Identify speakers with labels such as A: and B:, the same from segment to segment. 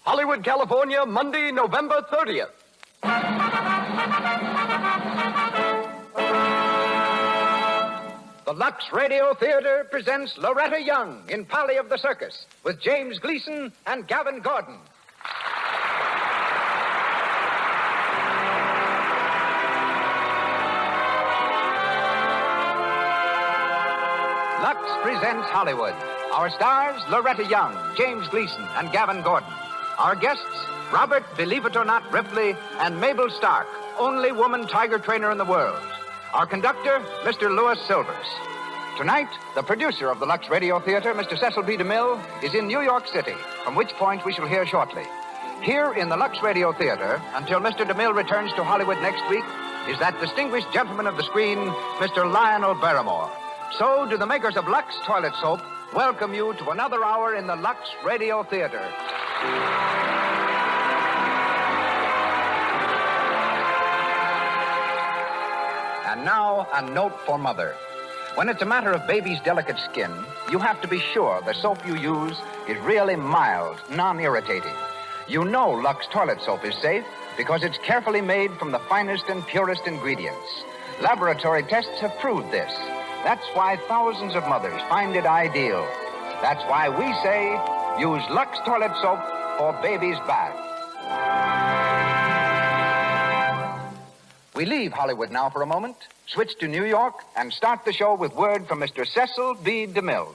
A: Hollywood, California, Monday, November 30th. The Lux Radio Theater presents Loretta Young in Polly of the Circus with James Gleason and Gavin Gordon. Lux presents Hollywood. Our stars, Loretta Young, James Gleason, and Gavin Gordon. Our guests, Robert, believe it or not, Ripley, and Mabel Stark, only woman tiger trainer in the world. Our conductor, Mr. Louis Silvers. Tonight, the producer of the Lux Radio Theater, Mr. Cecil B. DeMille, is in New York City, from which point we shall hear shortly. Here in the Lux Radio Theater, until Mr. DeMille returns to Hollywood next week, is that distinguished gentleman of the screen, Mr. Lionel Barrymore. So do the makers of Lux Toilet Soap welcome you to another hour in the Lux Radio Theater. And now, a note for Mother. When it's a matter of baby's delicate skin, you have to be sure the soap you use is really mild, non-irritating. You know Lux Toilet Soap is safe because it's carefully made from the finest and purest ingredients. Laboratory tests have proved this. That's why thousands of mothers find it ideal. That's why we say, use Lux Toilet Soap for baby's bath. We leave Hollywood now for a moment, switch to New York, and start the show with word from Mr. Cecil B. DeMille.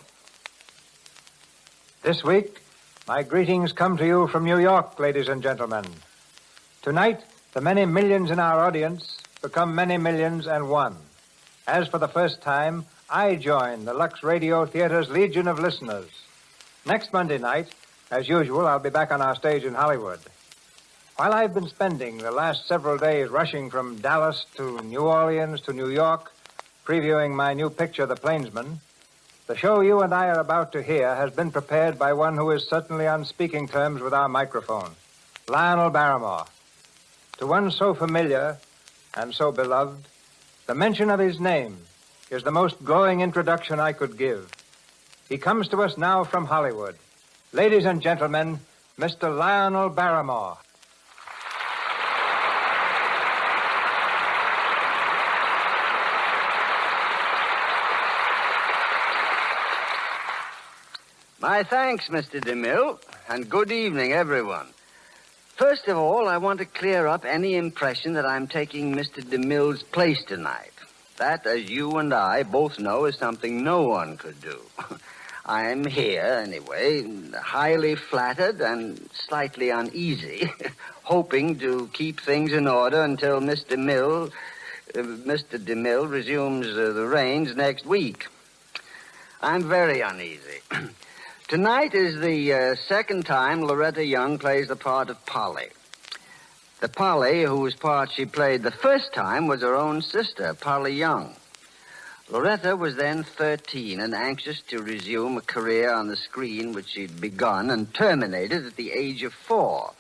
B: This week, my greetings come to you from New York, ladies and gentlemen. Tonight, the many millions in our audience become many millions and one. As for the first time, I join the Lux Radio Theater's legion of listeners. Next Monday night, as usual, I'll be back on our stage in Hollywood. While I've been spending the last several days rushing from Dallas to New Orleans to New York, previewing my new picture, The Plainsman, the show you and I are about to hear has been prepared by one who is certainly on speaking terms with our microphone, Lionel Barrymore. To one so familiar and so beloved, the mention of his name is the most glowing introduction I could give. He comes to us now from Hollywood. Ladies and gentlemen, Mr. Lionel Barrymore.
C: My thanks, Mr. DeMille, and good evening, everyone. First of all, I want to clear up any impression that I'm taking Mr. DeMille's place tonight. That, as you and I both know, is something no one could do. I'm here, anyway, highly flattered and slightly uneasy, hoping to keep things in order until Mr. DeMille resumes the reins next week. I'm very uneasy. Tonight is the second time Loretta Young plays the part of Polly. The Polly whose part she played the first time was her own sister, Polly Young. Loretta was then 13 and anxious to resume a career on the screen which she'd begun and terminated at the age of 4.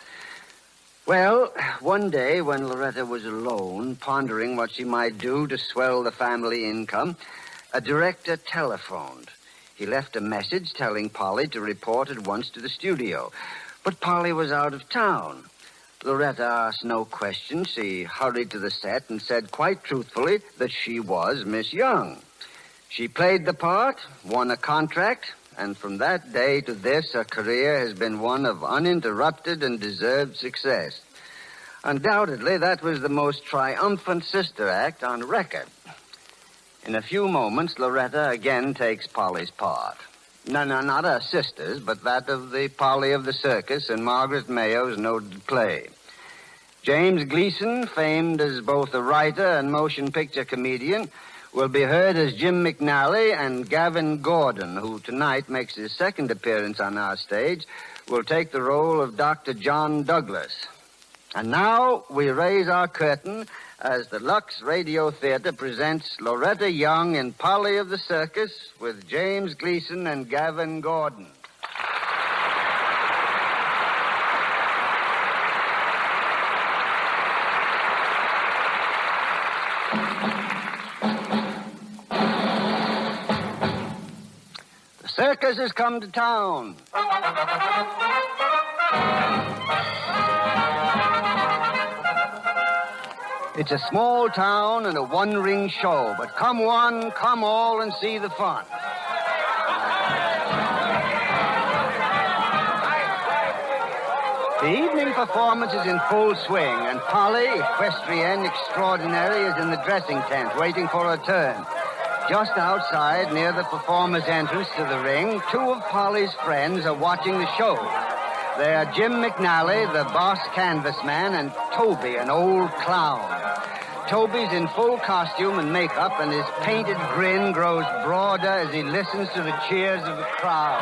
C: Well, one day when Loretta was alone, pondering what she might do to swell the family income, a director telephoned. He left a message telling Polly to report at once to the studio. But Polly was out of town. Loretta asked no questions. She hurried to the set and said quite truthfully that she was Miss Young. She played the part, won a contract, and from that day to this, her career has been one of uninterrupted and deserved success. Undoubtedly, that was the most triumphant sister act on record. In a few moments, Loretta again takes Polly's part. No, not her sister's, but that of the Polly of the Circus in Margaret Mayo's noted play. James Gleason, famed as both a writer and motion picture comedian, will be heard as Jim McNally, and Gavin Gordon, who tonight makes his second appearance on our stage, will take the role of Dr. John Douglas. And now we raise our curtain as the Lux Radio Theater presents Loretta Young in Polly of the Circus with James Gleason and Gavin Gordon. The circus has come to town. It's a small town and a one-ring show, but come one, come all, and see the fun. The evening performance is in full swing, and Polly, equestrienne extraordinary, is in the dressing tent, waiting for her turn. Just outside, near the performer's entrance to the ring, two of Polly's friends are watching the show. They are Jim McNally, the boss canvas man, and Toby, an old clown. Toby's in full costume and makeup, and his painted grin grows broader as he listens to the cheers of the crowd.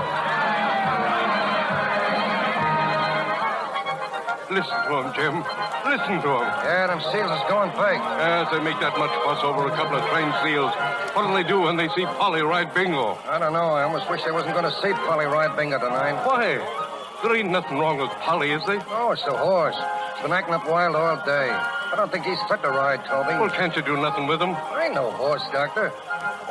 D: Listen to him, Jim. Listen to him.
E: Yeah, them seals is going big.
D: Yes, they make that much fuss over a couple of trained seals. What'll they do when they see Polly ride bingo?
E: I don't know. I almost wish they wasn't going to see Polly ride bingo tonight.
D: Why? There ain't nothing wrong with Polly, is there?
E: Oh, it's the horse. He's been acting up wild all day. I don't think he's fit to ride, Toby.
D: Well, can't you do nothing with him?
E: There ain't no horse, Doctor.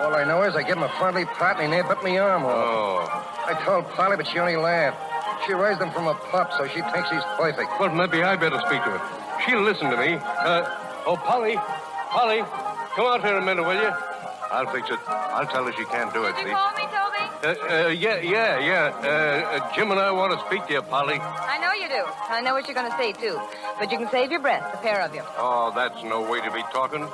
E: All I know is I give him a friendly pat and he near bit me arm off.
D: Oh.
E: I told Polly, but she only laughed. She raised him from a pup, so she thinks he's perfect.
D: Well, maybe I better speak to her. She'll listen to me. Polly. Polly, come out here a minute, will you? I'll fix it. I'll tell her she can't do it,
F: Did
D: see?
F: you call me, Toby?
D: Yeah. Jim and I want to speak to you, Polly.
F: I know you do. I know what you're going to say, too. But you can save your breath, the pair of you.
D: Oh, that's no way to be talking.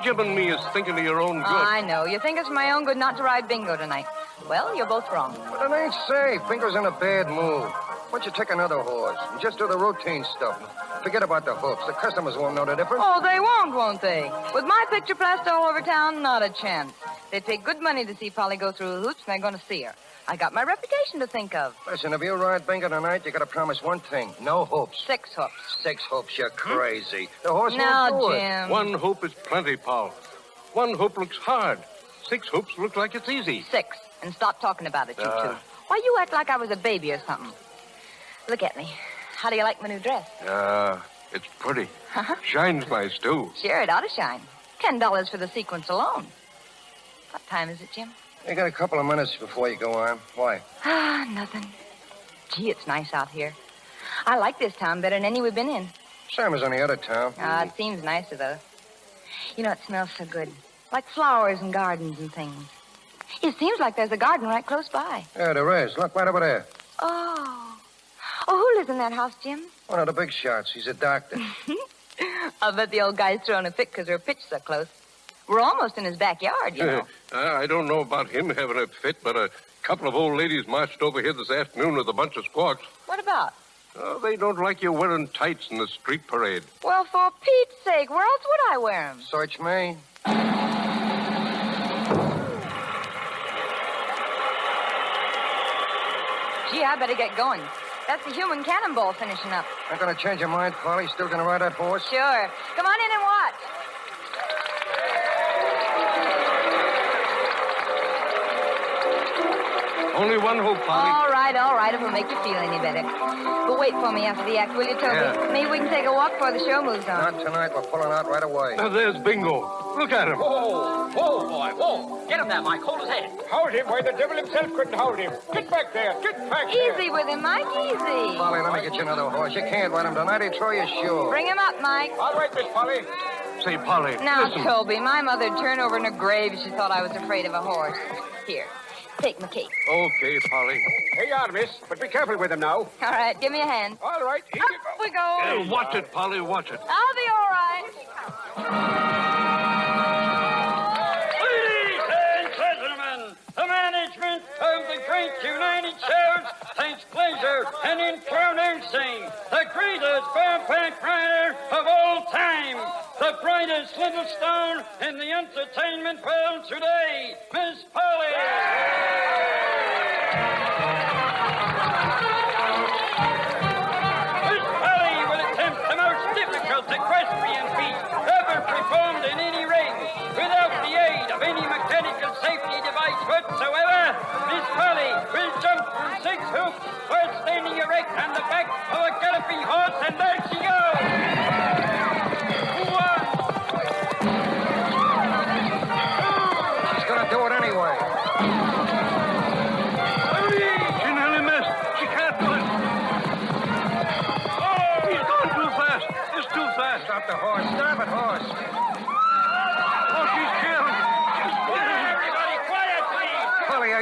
D: Jim and me is thinking of your own good.
F: I know. You think it's my own good not to ride bingo tonight. Well, you're both wrong.
E: But it ain't safe. Bingo's in a bad mood. Why don't you take another horse and just do the routine stuff? Forget about the hooks. The customers won't know the difference.
F: Oh, they won't they? With my picture plastered all over town, not a chance. They'd pay good money to see Polly go through the hoops, and they're going to see her. I got my reputation to think of.
E: Listen, if you ride bingo tonight, you got to promise one thing. No hoops.
F: 6 hoops.
E: 6 hoops. You're crazy. The horse
F: Now,
E: won't do it.
F: Jim.
D: One hoop is plenty, Paul. One hoop looks hard. 6 hoops look like it's easy.
F: 6. And stop talking about it, you two. Why, you act like I was a baby or something. Look at me. How do you like my new dress?
D: It's pretty. Shines nice, too.
F: Sure, it ought to shine. $10 for the sequence alone. What time is it, Jim?
E: You got a couple of minutes before you go on. Why?
F: Nothing. Gee, it's nice out here. I like this town better than any we've been in.
E: Same as any other town.
F: It seems nicer, though. You know, it smells so good. Like flowers and gardens and things. It seems like there's a garden right close by.
E: Yeah, there is. Look, right over there.
F: Oh, who lives in that house, Jim?
E: One of the big shots. He's a doctor.
F: I'll bet the old guy's throwing a fit because her pitch so close. We're almost in his backyard, you know.
D: I don't know about him having a fit, but a couple of old ladies marched over here this afternoon with a bunch of squawks.
F: What about?
D: They don't like you wearing tights in the street parade.
F: Well, for Pete's sake, where else would I wear them?
E: Search me.
F: Gee, I better get going. That's the human cannonball finishing up.
E: Not gonna change your mind, Polly? Still gonna ride that horse?
F: Sure. Come on in and watch.
D: Only one hoop, Polly.
F: All right. It will make you feel any better. But wait for me after the act, will you, Toby?
D: Yeah.
F: Maybe we can take a walk before the show moves on.
E: Not tonight. We're pulling out right away.
D: There's Bingo. Look at him.
G: Whoa, boy, whoa. Get him there, Mike. Hold his head.
B: Hold him. Why, the devil himself couldn't hold him. Get back there. Get back there.
F: Easy with him, Mike, easy.
E: Polly, let me get you another horse. You can't ride him tonight. He'll throw you sure.
F: Bring him up, Mike.
B: All right, Miss Polly.
D: Say, Polly,
F: Now,
D: listen.
F: Toby, my mother'd turn over in her grave if she thought I was afraid of a horse. Here, take my cake.
D: Okay, Polly.
B: Here you are, miss. But be careful with him now.
F: All right, give me a hand.
B: All right. Here you
F: Up
B: go.
F: we go.
D: Watch it, Polly, watch it.
F: I'll be all right.
G: Ladies and gentlemen, the management of the Great United Shows takes pleasure in introducing the greatest bareback rider of all time, the brightest little star in the entertainment world today, Miss Polly. Miss Polly will attempt the most difficult equestrian feat ever performed in any ring without the aid of any mechanical safety device whatsoever. Miss Polly will jump through 6 hoops while standing erect on the back of a galloping horse, and there she goes. 1,
E: She's gonna do it anyway.
G: 3,
D: She nearly missed. She can't do it. He's going too fast. It's too fast.
E: Stop the horse. Stop it, horse.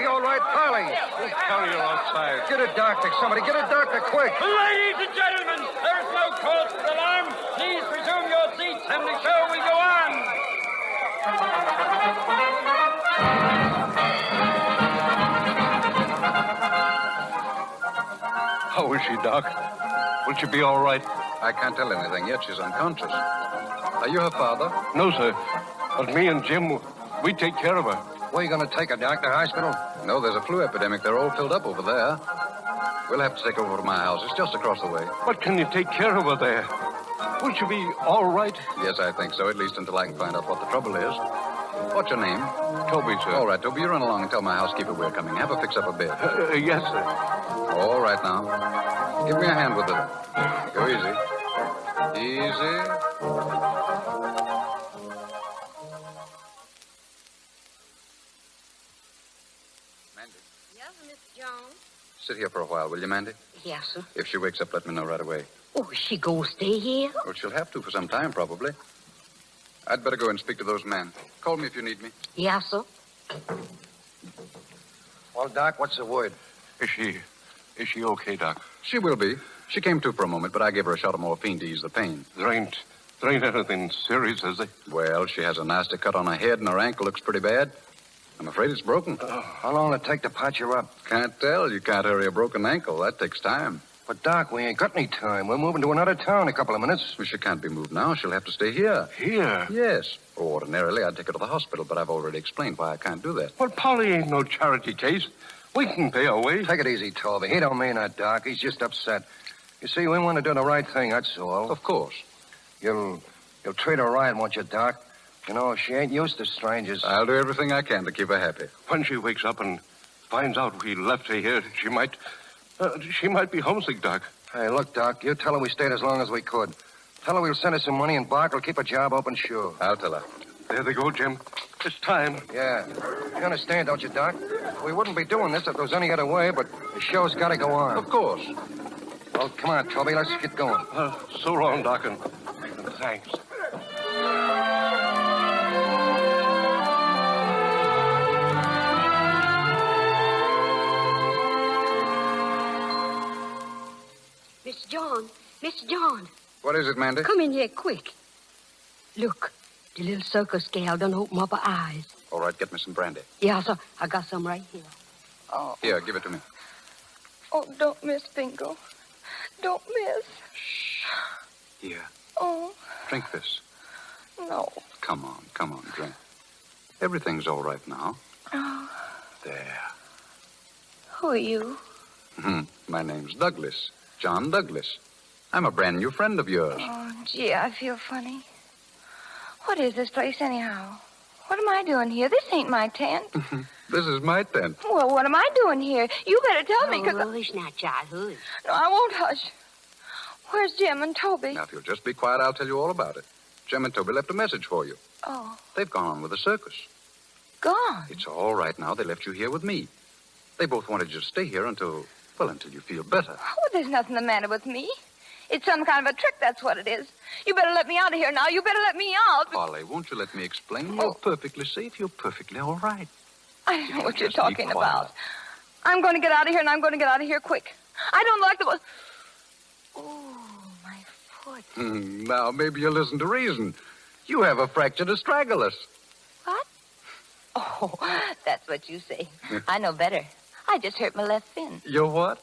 E: you all right, Polly?
D: Just carry her outside.
E: Get a doctor, somebody. Get a doctor, quick.
G: Ladies and gentlemen, there is no cause for alarm. Please resume your seats and the show will go on.
D: How is she, Doc? Will she be all right?
H: I can't tell anything yet. She's unconscious. Are you her father?
D: No, sir. But me and Jim, we take care of her.
E: Where you going to take her, doctor? Hospital?
H: No, there's a flu epidemic. They're all filled up over there. We'll have to take her over to my house. It's just across the way.
D: But can you take care of her there? Will she be all right?
H: Yes, I think so, at least until I can find out what the trouble is. What's your name?
D: Toby, sir.
H: All right, Toby, you run along and tell my housekeeper we're coming. Have her fix up a bed.
D: Yes, sir.
H: All right, now. Give me a hand with it. Go easy. Easy. Mandy,
I: Yes, Mr. Jones.
H: sit here for a while, will you, Mandy?
I: Yes, sir.
H: If she wakes up, let me know right away.
I: Oh, she go stay here?
H: Well, she'll have to for some time, probably. I'd better go and speak to those men. Call me if you need me.
I: Yes, sir.
E: Well, Doc, what's the word?
D: Is she okay, Doc?
H: She will be. She came to for a moment, but I gave her a shot of morphine to ease the pain.
D: There ain't anything serious, is there?
H: Well, she has a nasty cut on her head, and her ankle looks pretty bad. I'm afraid it's broken.
E: How long will it take to patch her up?
H: Can't tell. You can't hurry a broken ankle. That takes time.
E: But, Doc, we ain't got any time. We're moving to another town in a couple of minutes.
H: Well, she can't be moved now. She'll have to stay here.
D: Here?
H: Yes. Ordinarily, I'd take her to the hospital, but I've already explained why I can't do that.
D: Well, Polly ain't no charity case. We can pay our way.
E: Take it easy, Toby. He don't mean that, Doc. He's just upset. You see, we want to do the right thing, that's all.
H: Of course.
E: You'll treat her right, won't you, Doc? You know, she ain't used to strangers.
H: I'll do everything I can to keep her happy.
D: When she wakes up and finds out we left her here, she might be homesick, Doc.
E: Hey, look, Doc, you tell her we stayed as long as we could. Tell her we'll send her some money and Bark will keep a job open, sure.
H: I'll tell her.
D: There they go, Jim. It's time.
E: Yeah. You understand, don't you, Doc? We wouldn't be doing this if there was any other way, but the show's got to go on.
H: Of course.
E: Well, come on, Toby, let's get going.
D: So long, Doc, and thanks.
I: Mr. John.
H: What is it, Mandy?
I: Come in here quick. Look, the little circus gal done open up her eyes.
H: All right, get me some brandy.
I: Yeah, sir. I got some right here.
F: Oh.
H: Here, give it to me.
F: Oh, don't miss, Bingo. Don't miss.
H: Shh. Here,
F: Oh,
H: drink this.
F: no.
H: Come on, drink. Everything's all right now.
F: Oh,
H: There.
F: who are you?
H: My name's Douglas. John Douglas. I'm a brand new friend of yours.
F: Oh, gee, I feel funny. What is this place, anyhow? What am I doing here? This ain't my tent.
H: This is my tent.
F: Well, what am I doing here? You better tell me, because...
I: hush now, child, hush.
F: No, I won't hush. Where's Jim and Toby?
H: Now, if you'll just be quiet, I'll tell you all about it. Jim and Toby left a message for you.
F: Oh,
H: They've gone on with the circus.
F: gone.
H: It's all right now. They left you here with me. They both wanted you to stay here until you feel better.
F: Oh, there's nothing the matter with me. It's some kind of a trick, that's what it is. You better let me out of here now. You better let me out.
H: Polly, won't you let me explain? You're perfectly safe. You're perfectly all right.
F: I don't know what you're
H: Just be
F: talking
H: quiet.
F: about. I'm going to get out of here, and I'm going to get out of here quick. I don't like the... Oh, my foot.
H: Now, maybe you'll listen to reason. You have a fractured astragalus.
F: What? Oh, that's what you say. I know better. I just hurt my left fin.
H: Your what?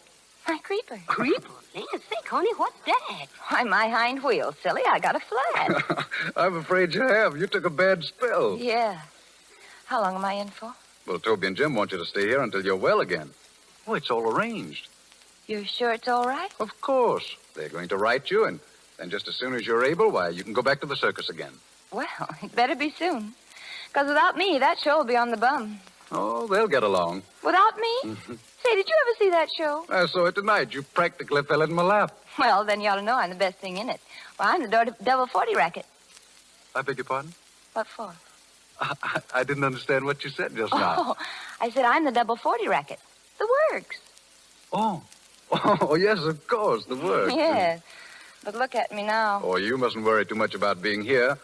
F: My creeper.
I: Creeper? Land sake, honey, what's that?
F: Why, my hind wheel, silly. I got a flat.
H: I'm afraid you have. You took a bad spill.
F: Yeah. How long am I in for?
H: Well, Toby and Jim want you to stay here until you're well again. Oh, it's all arranged.
F: You're sure it's all right?
H: Of course. They're going to write you, and then just as soon as you're able, why, you can go back to the circus again.
F: Well, it better be soon. Because without me, that show will be on the bum.
H: Oh, they'll get along.
F: Without me? Say, did you ever see that show?
H: I saw it tonight. You practically fell in my lap.
F: Well, then you ought to know I'm the best thing in it. Well, I'm the Double 40 racket.
H: I beg your pardon?
F: What for?
H: I didn't understand what you said just now.
F: Oh, I said I'm the Double 40 racket. The works.
H: Oh, yes, of course, the work.
F: Yes. But look at me now.
H: Oh, you mustn't worry too much about being here.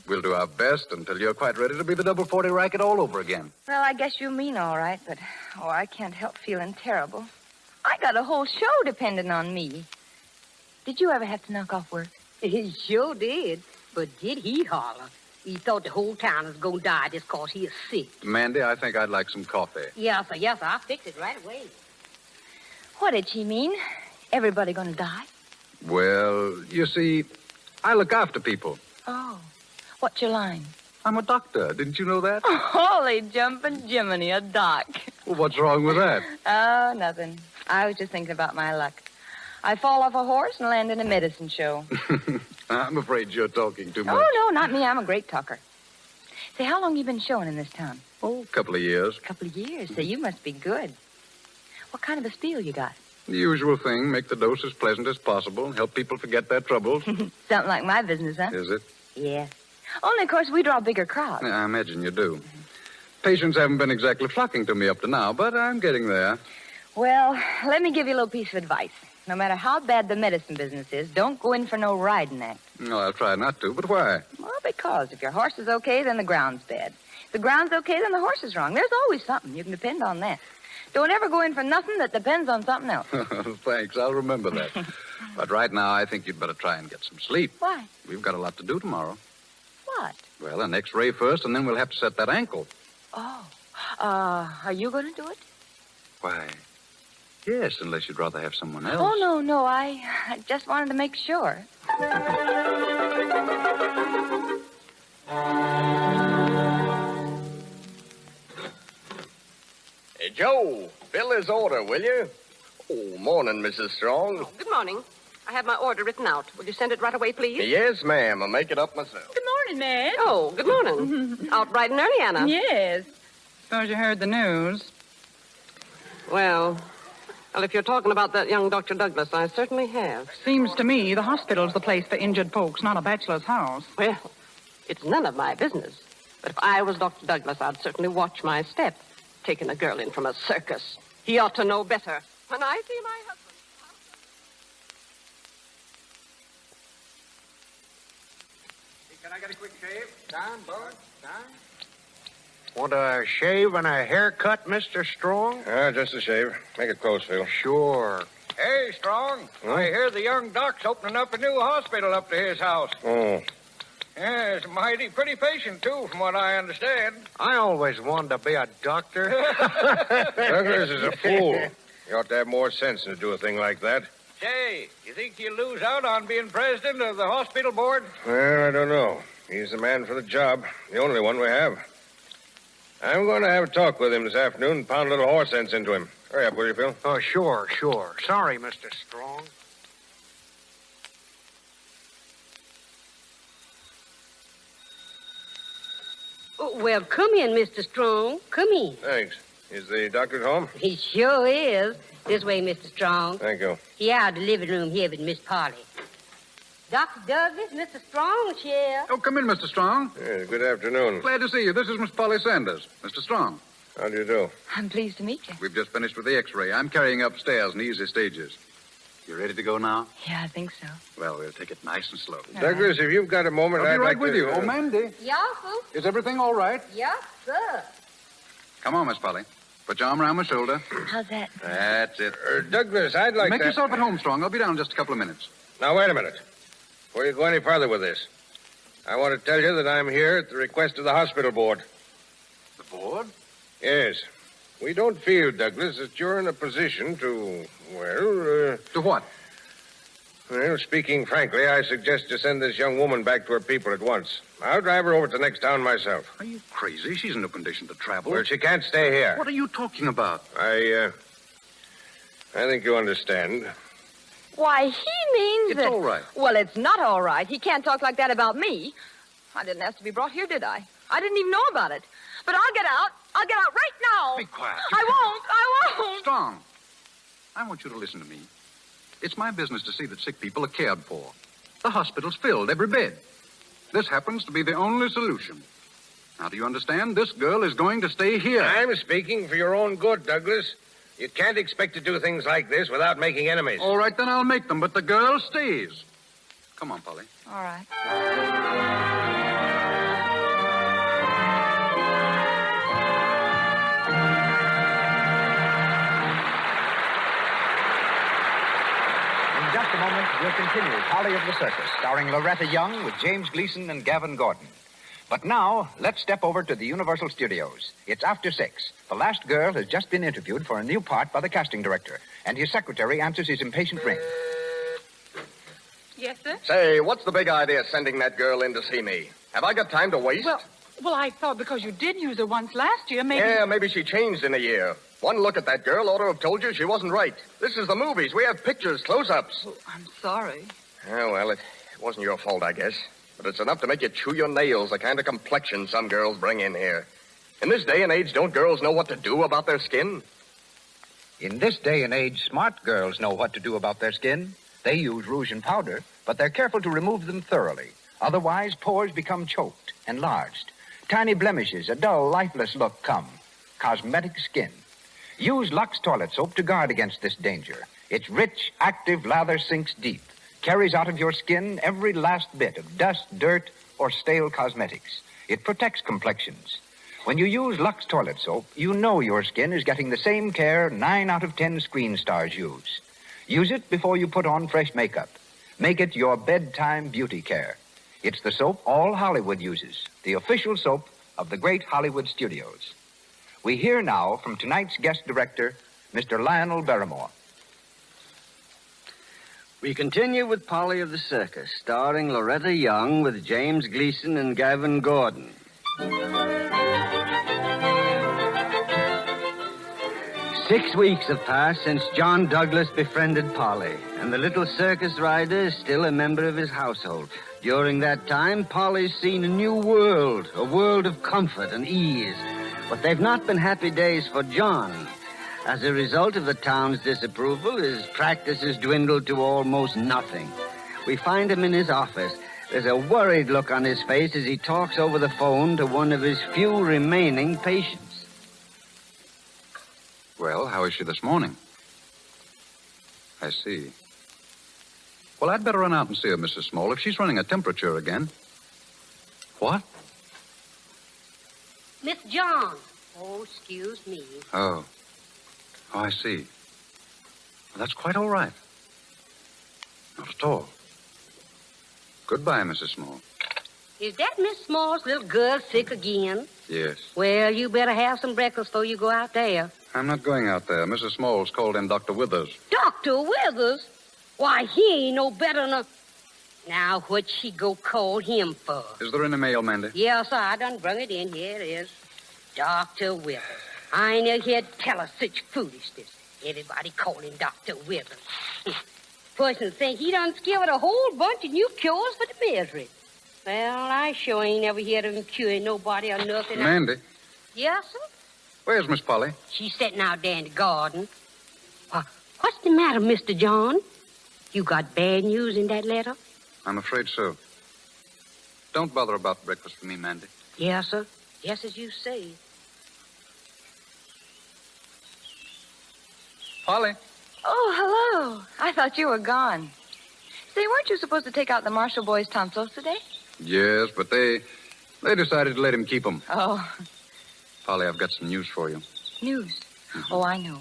H: We'll do our best until you're quite ready to be the double 40 racket all over again.
F: Well, I guess you mean all right, but, I can't help feeling terrible. I got a whole show depending on me. Did you ever have to knock off work?
I: He sure did. But did he holler? He thought the whole town was going to die just 'cause he is sick.
H: Mandy, I think I'd like some coffee.
I: Yes, sir. I'll fix it right away.
F: What did she mean? Everybody gonna die?
H: Well, you see, I look after people.
F: Oh. What's your line?
H: I'm a doctor. Didn't you know that?
F: Holy jumping Jiminy, a doc.
H: Well, what's wrong with that?
F: Oh, nothing. I was just thinking about my luck. I fall off a horse and land in a medicine show.
H: I'm afraid you're talking too much.
F: Oh, no, not me. I'm a great talker. Say, how long you been showing in this town?
H: Oh, a couple of years.
F: A couple of years. Say, you must be good. What kind of a spiel you got?
H: The usual thing. Make the dose as pleasant as possible. Help people forget their troubles.
F: Something like my business, huh?
H: Is it?
F: Yeah. Only, of course, we draw bigger crowds.
H: Yeah, I imagine you do. Patients haven't been exactly flocking to me up to now, but I'm getting there.
F: Well, let me give you a little piece of advice. No matter how bad the medicine business is, don't go in for no riding act.
H: No, I'll try not to, but why?
F: Well, because if your horse is okay, then the ground's bad. If the ground's okay, then the horse is wrong. There's always something. You can depend on that. Don't ever go in for nothing that depends on something else.
H: Thanks, I'll remember that. But right now, I think you'd better try and get some sleep.
F: Why?
H: We've got a lot to do tomorrow.
F: What?
H: Well, an X-ray first, and then we'll have to set that ankle.
F: Oh. Are you going to do it?
H: Why? Yes, unless you'd rather have someone else.
F: Oh, no. I just wanted to make sure.
J: Hey, Joe, fill this order, will you? Oh, morning, Mrs. Strong.
K: Oh, good morning. I have my order written out. Will you send it right away, please?
J: Yes, ma'am. I'll make it up myself.
L: Good morning, Madge.
K: Oh, good morning. Out bright and early, Anna.
L: Yes. Suppose you heard the news.
K: Well, if you're talking about that young Dr. Douglas, I certainly have.
L: Seems to me the hospital's the place for injured folks, not a bachelor's house.
K: Well, it's none of my business. But if I was Dr. Douglas, I'd certainly watch my step. Taking a girl in from a circus. He ought to know better. When I see my husband...
M: Can I get a quick shave? Don, Bud, Don? Want a shave and a haircut, Mr. Strong?
E: Just a shave. Make it close, Phil.
M: Sure.
B: Hey, Strong. I hear the young doc's opening up a new hospital up to his house.
E: Oh.
B: Yeah, it's mighty pretty patient, too, from what I understand.
M: I always wanted to be a doctor.
E: Douglas is a fool. He ought to have more sense than to do a thing like that.
B: Say, you think you'll lose out on being president of the hospital board?
E: Well, I don't know. He's the man for the job. The only one we have. I'm going to have a talk with him this afternoon and pound a little horse sense into him. Hurry up, will you, Phil?
M: Oh, sure. Sorry, Mr. Strong.
I: Oh, well, come in, Mr. Strong. Come in.
E: Thanks. Is the doctor at home?
I: He sure is. This way, Mr. Strong.
E: Thank you.
I: He out of the living room here with Miss Polly. Dr. Douglas, Mr. Strong's here.
H: Oh, come in, Mr. Strong.
E: Yeah, good afternoon.
H: Glad to see you. This is Miss Polly Sanders. Mr. Strong.
E: How do you do?
F: I'm pleased to meet you.
H: We've just finished with the X-ray. I'm carrying upstairs in easy stages. You ready to go now?
F: Yeah, I think so.
H: Well, we'll take it nice and slow.
E: Douglas, if you've got a moment,
H: I'll
E: I'd
H: be right
E: like
H: with
E: to...
H: you. Oh, Mandy.
I: Yes, sir.
H: Is everything all right?
I: Yes, sir.
H: Come on, Miss Polly. Put your arm around my shoulder.
F: How's that?
H: That's it.
E: Douglas, I'd like
H: Make
E: to...
H: yourself at home, Strong. I'll be down in just a couple of minutes.
E: Now, wait a minute. Before you go any farther with this, I want to tell you that I'm here at the request of the hospital board.
H: The board?
E: Yes. We don't feel, Douglas, that you're in a position to,
H: To what?
E: Well, speaking frankly, I suggest you send this young woman back to her people at once. I'll drive her over to the next town myself.
H: Are you crazy? She's in no condition to travel.
E: Well, she can't stay here.
H: What are you talking about?
E: I think you understand.
F: Why, he means
H: It's
F: that...
H: all right.
F: Well, it's not all right. He can't talk like that about me. I didn't ask to be brought here, did I? I didn't even know about it. But I'll get out. I'll get out right now.
H: Be quiet.
F: I won't.
H: Strong. I want you to listen to me. It's my business to see that sick people are cared for. The hospital's filled, every bed. This happens to be the only solution. Now, do you understand? This girl is going to stay here.
E: I'm speaking for your own good, Douglas. You can't expect to do things like this without making enemies.
H: All right, then I'll make them, but the girl stays. Come on, Polly.
F: All right.
A: a moment, we'll continue Polly of the Circus, starring Loretta Young with James Gleason and Gavin Gordon. But now, let's step over to the Universal Studios. It's after 6. The last girl has just been interviewed for a new part by the casting director, and his secretary answers his impatient ring.
L: Yes, sir?
J: Say, what's the big idea sending that girl in to see me? Have I got time to waste?
L: Well, I thought because you did use her once last year, maybe...
J: Yeah, maybe she changed in a year. One look at that girl ought to have told you she wasn't right. This is the movies. We have pictures, close-ups.
L: Oh, I'm sorry.
J: Oh, well, it wasn't your fault, I guess. But it's enough to make you chew your nails, the kind of complexion some girls bring in here. In this day and age, don't girls know what to do about their skin?
A: In this day and age, smart girls know what to do about their skin. They use rouge and powder, but they're careful to remove them thoroughly. Otherwise, pores become choked, enlarged. Tiny blemishes, a dull, lifeless look come. Cosmetic skin. Use Lux toilet soap to guard against this danger. Its rich, active lather sinks deep, carries out of your skin every last bit of dust, dirt, or stale cosmetics. It protects complexions. When you use Lux toilet soap, you know your skin is getting the same care 9 out of 10 screen stars use. Use it before you put on fresh makeup. Make it your bedtime beauty care. It's the soap all Hollywood uses, the official soap of the great Hollywood studios. We hear now from tonight's guest director, Mr. Lionel Barrymore.
C: We continue with Polly of the Circus, starring Loretta Young with James Gleason and Gavin Gordon. 6 weeks have passed since John Douglas befriended Polly, and the little circus rider is still a member of his household. During that time, Polly's seen a new world, a world of comfort and ease. But they've not been happy days for John. As a result of the town's disapproval, his practice has dwindled to almost nothing. We find him in his office. There's a worried look on his face as he talks over the phone to one of his few remaining patients.
H: Well, how is she this morning? I see. Well, I'd better run out and see her, Mrs. Small, if she's running a temperature again. What?
I: Miss John. Oh, excuse me.
H: Oh, I see. Well, that's quite all right. Not at all. Goodbye, Mrs. Small.
I: Is that Miss Small's little girl sick again?
H: Yes.
I: Well, you better have some breakfast before you go out there.
H: I'm not going out there. Mrs. Small's called in Dr. Withers.
I: Dr. Withers? Why, he ain't no better than a... Now, what'd she go call him for?
H: Is there any mail, Mandy?
I: Yes, sir. I done brung it in. Here it is. Dr. Withers. I ain't never heard tell of such foolishness. Everybody call him Dr. Withers. Person think he done discovered a whole bunch of new cures for the misery. Well, I sure ain't never heard of him curing nobody or nothing.
H: Mandy?
I: Yes, sir?
H: Where's Miss Polly?
I: She's sitting out there in the garden. What's the matter, Mr. John? You got bad news in that letter?
H: I'm afraid so. Don't bother about breakfast for me, Mandy.
I: Yes, sir. Yes, as you say.
H: Polly.
F: Oh, hello. I thought you were gone. Say, weren't you supposed to take out the Marshall boys' tonsils today?
H: Yes, but they decided to let him keep them.
F: Oh.
H: Polly, I've got some news for you.
F: News? Oh, I know.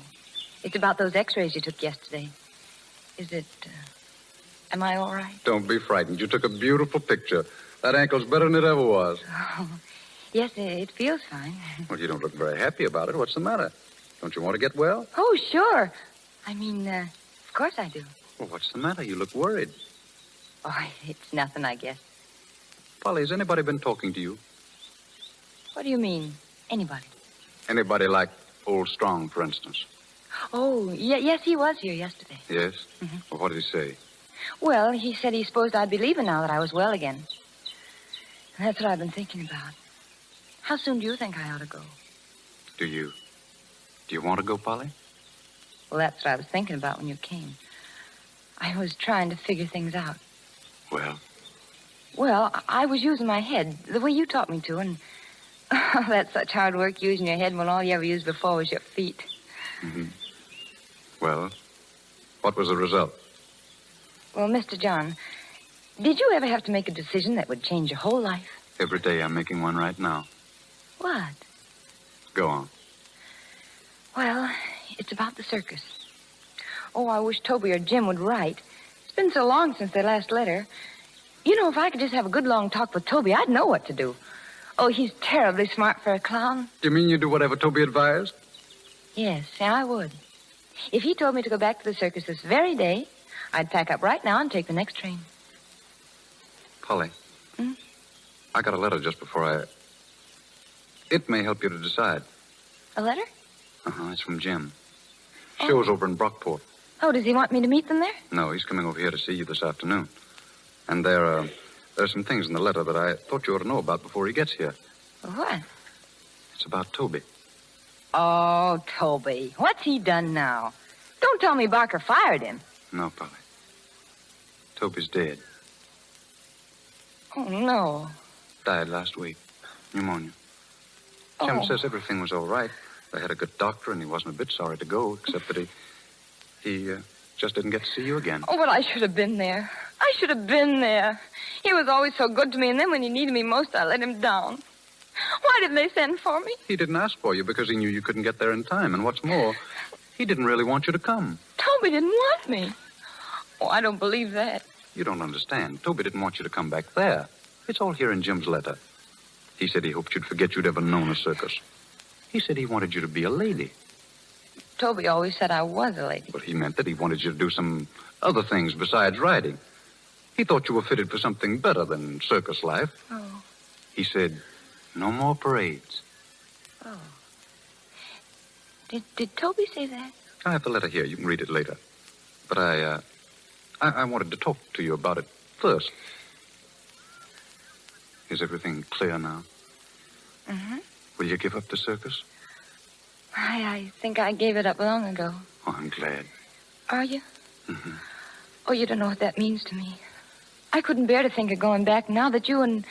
F: It's about those x-rays you took yesterday. Is it, am I all right?
H: Don't be frightened. You took a beautiful picture. That ankle's better than it ever was.
F: Oh, yes, it feels fine.
H: Well, you don't look very happy about it. What's the matter? Don't you want to get well?
F: Oh, sure. I mean, of course I do.
H: Well, what's the matter? You look worried.
F: Oh, it's nothing, I guess.
H: Polly, has anybody been talking to you?
F: What do you mean, anybody?
H: Anybody like Old Strong, for instance?
F: Oh, yes, he was here yesterday.
H: Yes?
F: Mm-hmm.
H: Well, what did he say?
F: Well, he said he supposed I'd be leaving now that I was well again. That's what I've been thinking about. How soon do you think I ought to go?
H: Do you want to go, Polly?
F: Well, that's what I was thinking about when you came. I was trying to figure things out.
H: Well?
F: Well, I was using my head, the way you taught me to, and oh, that's such hard work using your head when all you ever used before was your feet.
H: Mm-hmm. Well, what was the result?
F: Well, Mr. John, did you ever have to make a decision that would change your whole life?
H: Every day I'm making one right now.
F: What?
H: Go on.
F: Well, it's about the circus. Oh, I wish Toby or Jim would write. been so long since their last letter. You know, if I could just have a good long talk with Toby, I'd know what to do. Oh, he's terribly smart for a clown.
H: You mean you do whatever Toby advised?
F: Yes, I would. If he told me to go back to the circus this very day, I'd pack up right now and take the next train.
H: Polly. I got a letter just before It may help you to decide.
F: A letter?
H: Uh-huh, it's from Jim. Show's over in Brockport.
F: Oh, does he want me to meet them there?
H: No, he's coming over here to see you this afternoon. And there are some things in the letter that I thought you ought to know about before he gets here.
F: What?
H: It's about Toby.
F: Oh, Toby. What's he done now? Don't tell me Barker fired him.
H: No, Polly. Toby's dead.
F: Oh, no.
H: Died last week. Pneumonia. Jim says everything was all right. They had a good doctor, and he wasn't a bit sorry to go, except that he just didn't get to see you again.
F: Oh, but I should have been there. I should have been there. He was always so good to me, and then when he needed me most, I let him down. Why didn't they send for me?
H: He didn't ask for you because he knew you couldn't get there in time. And what's more, he didn't really want you to come.
F: Toby didn't want me. Oh, I don't believe that.
H: You don't understand. Toby didn't want you to come back there. It's all here in Jim's letter. He said he hoped you'd forget you'd ever known a circus. He said he wanted you to be a lady.
F: Toby always said I was a lady.
H: But he meant that he wanted you to do some other things besides riding. He thought you were fitted for something better than circus life.
F: Oh.
H: He said, no more parades.
F: Oh. Did Toby say that?
H: I have the letter here. You can read it later. But I wanted to talk to you about it first. Is everything clear now?
F: Mm-hmm.
H: Will you give up the circus?
F: I think I gave it up long ago.
H: Oh, I'm glad.
F: Are you?
H: Mm-hmm.
F: Oh, you don't know what that means to me. I couldn't bear to think of going back now that you and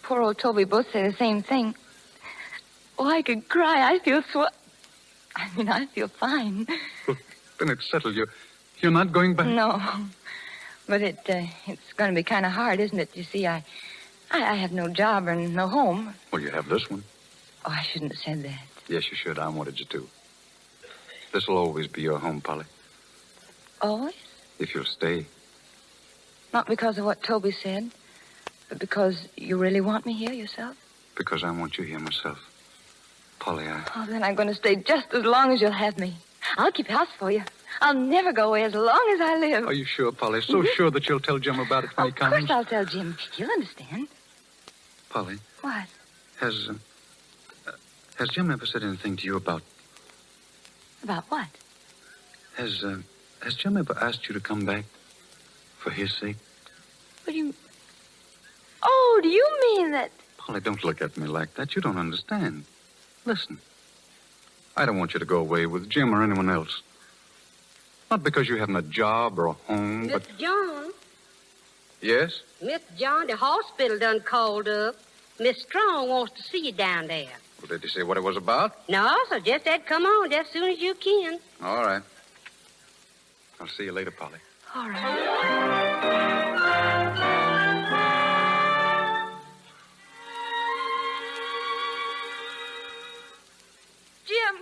F: poor old Toby both say the same thing. Oh, I could cry. I feel I feel fine.
H: Then it's settled. You're not going back?
F: No. But it's going to be kind of hard, isn't it? You see, I have no job or no home.
H: Well, you have this one.
F: Oh, I shouldn't have said that.
H: Yes, you should. I wanted you to. This will always be your home, Polly.
F: Always?
H: If you'll stay.
F: Not because of what Toby said, but because you really want me here yourself?
H: Because I want you here myself. Polly,
F: Oh, then I'm going to stay just as long as you'll have me. I'll keep house for you. I'll never go away as long as I live.
H: Are you sure, Polly? So sure that you'll tell Jim about it when he comes?
F: Of course I'll tell Jim. He'll understand.
H: Polly.
F: What?
H: Has Jim ever said anything to you about...
F: About what?
H: Has Jim ever asked you to come back for his sake?
F: What do you... Oh, do you mean that...
H: Polly, don't look at me like that. You don't understand. Listen. I don't want you to go away with Jim or anyone else. Not because you haven't a job or a home, but...
I: Mr. John.
H: Yes?
I: Mr. John, the hospital done called up. Miss Strong wants to see you down there.
H: Well, did he say what it was about?
I: No, so just said come on just as soon as you can.
H: All right. I'll see you later, Polly.
F: All right. Jim.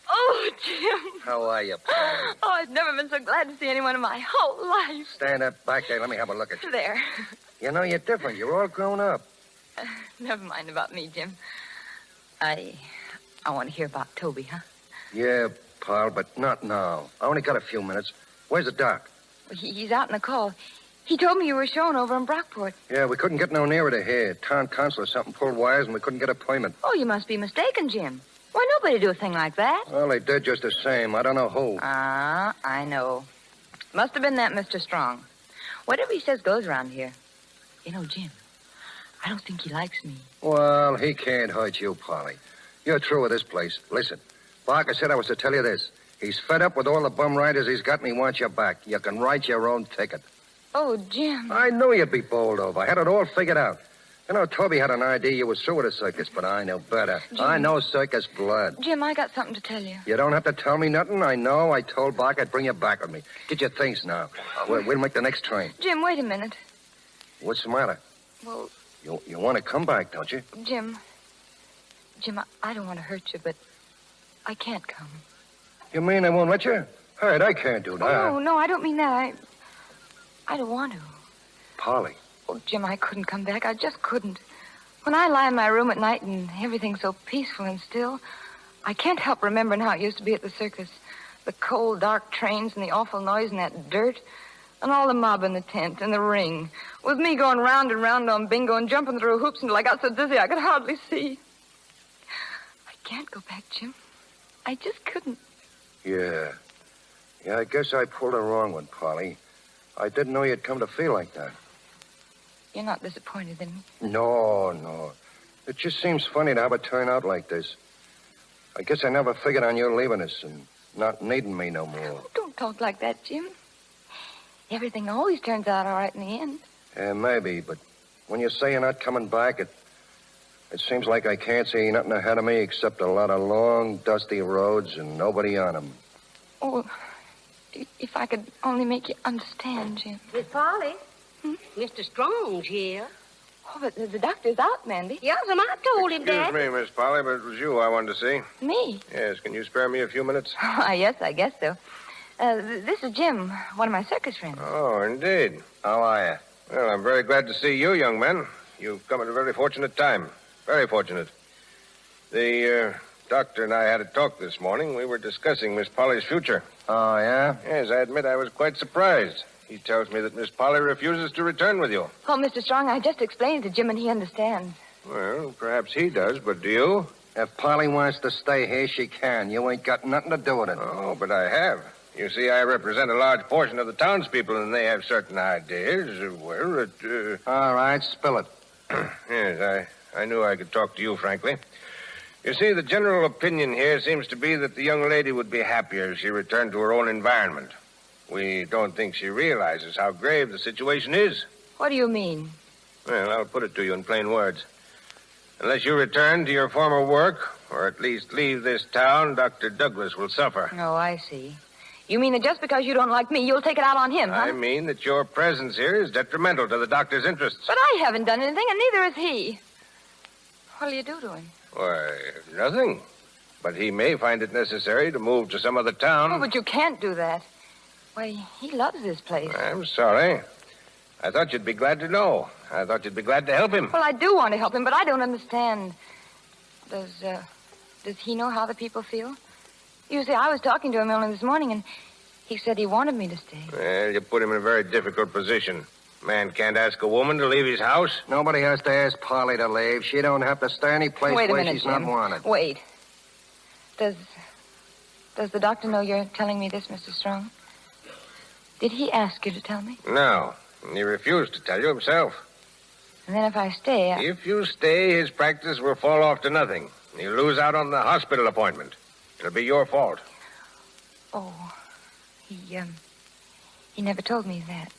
F: Oh, Jim.
M: How are you, Polly?
F: Oh, I've never been so glad to see anyone in my whole life.
M: Stand up back there. Let me have a look at you.
F: There.
M: You know, you're different. You're all grown up.
F: Never mind about me, Jim. I want to hear about Toby, huh?
M: Yeah, pal, but not now. I only got a few minutes. Where's the doc?
F: Well, he's out in the call. He told me you were showing over in Brockport.
M: Yeah, we couldn't get no nearer to here. Town council or something pulled wires, and we couldn't get a appointment.
F: Oh, you must be mistaken, Jim. Why, nobody do a thing like that.
M: Well, they did just the same. I don't know who.
F: I know. Must have been that Mr. Strong. Whatever he says goes around here. You know, Jim, I don't think he likes me.
M: Well, he can't hurt you, Polly. You're through with this place. Listen, Barker said I was to tell you this. He's fed up with all the bum riders he's got, and he wants you back. You can write your own ticket.
F: Oh, Jim.
M: I knew you'd be bowled over. I had it all figured out. You know, Toby had an idea you was through with the circus, but I know better.
F: Jim.
M: I know circus blood.
F: Jim, I got something to tell you.
M: You don't have to tell me nothing. I know. I told Barker I'd bring you back with me. Get your things now. We'll make the next train.
F: Jim, wait a minute.
M: What's the matter?
F: Well...
M: You want to come back, don't you?
F: Jim, I don't want to hurt you, but I can't come.
M: You mean I won't let you? All right, I can't do that.
F: Oh, no, I don't mean that. I don't want to.
M: Polly.
F: Oh, Jim, I couldn't come back. I just couldn't. When I lie in my room at night and everything's so peaceful and still, I can't help remembering how it used to be at the circus. The cold, dark trains and the awful noise and that dirt. And all the mob in the tent and the ring. With me going round and round on bingo and jumping through hoops until I got so dizzy I could hardly see. I can't go back, Jim. I just couldn't.
M: Yeah. Yeah, I guess I pulled a wrong one, Polly. I didn't know you'd come to feel like that.
F: You're not disappointed in me?
M: No. It just seems funny to have it turn out like this. I guess I never figured on you leaving us and not needing me no more.
F: Oh, don't talk like that, Jim. Everything always turns out all right in the end.
M: Yeah, maybe, but when you say you're not coming back, it seems like I can't see nothing ahead of me except a lot of long, dusty roads and nobody on them.
F: Oh, if I could only make you understand, Jim.
I: Miss Polly, Mr. Strong's here.
F: Oh, but the doctor's out, Mandy.
I: Yes, I told him that.
E: Excuse me, Miss Polly, but it was you I wanted to see.
F: Me?
E: Yes, can you spare me a few minutes?
F: Oh, yes, I guess so. This is Jim, one of my circus friends.
E: Oh, indeed.
M: How are you?
E: Well, I'm very glad to see you, young man. You've come at a very fortunate time. Very fortunate. The doctor and I had a talk this morning. We were discussing Miss Polly's future.
M: Oh, yeah?
E: Yes, I admit I was quite surprised. He tells me that Miss Polly refuses to return with you.
F: Oh, Mr. Strong, I just explained to Jim and he understands.
E: Well, perhaps he does, but do you?
M: If Polly wants to stay here, she can. You ain't got nothing to do with it.
E: Oh, but I have. You see, I represent a large portion of the townspeople, and they have certain ideas.
M: All right, spill it.
E: Yes, I knew I could talk to you, frankly. You see, the general opinion here seems to be that the young lady would be happier if she returned to her own environment. We don't think she realizes how grave the situation is.
F: What do you mean?
E: Well, I'll put it to you in plain words. Unless you return to your former work, or at least leave this town, Dr. Douglas will suffer.
F: Oh, I see. You mean that just because you don't like me, you'll take it out on him, huh?
E: I mean that your presence here is detrimental to the doctor's interests.
F: But I haven't done anything, and neither has he. What'll you do to him?
E: Why, nothing. But he may find it necessary to move to some other town.
F: Oh, but you can't do that. Why, he loves this place.
E: I'm sorry. I thought you'd be glad to know. I thought you'd be glad to help him.
F: Well, I do want to help him, but I don't understand. Does he know how the people feel? You see, I was talking to him only this morning, and he said he wanted me to stay.
E: Well, you put him in a very difficult position. Man can't ask a woman to leave his house.
M: Nobody has to ask Polly to leave. She don't have to stay any place
F: Wait a
M: where
F: minute,
M: she's
F: Jim.
M: not wanted.
F: Wait. Does the doctor know you're telling me this, Mr. Strong? Did he ask you to tell me?
E: No. He refused to tell you himself.
F: And then if I stay,
E: If you stay, his practice will fall off to nothing. You'll lose out on the hospital appointment. It'll be your fault.
F: Oh, he never told me that.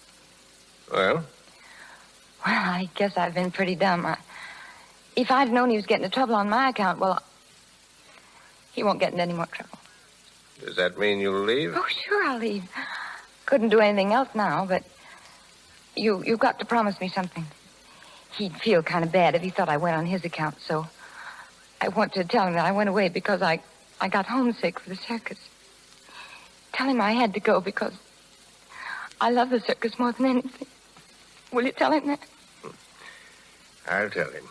E: Well?
F: Well, I guess I've been pretty dumb. If I'd known he was getting into trouble on my account, well, he won't get into any more trouble.
E: Does that mean you'll leave?
F: Oh, sure, I'll leave. Couldn't do anything else now, but you've got to promise me something. He'd feel kind of bad if he thought I went on his account, so I want to tell him that I went away because I got homesick for the circus. Tell him I had to go because I love the circus more than anything. Will you tell him that?
E: I'll tell him.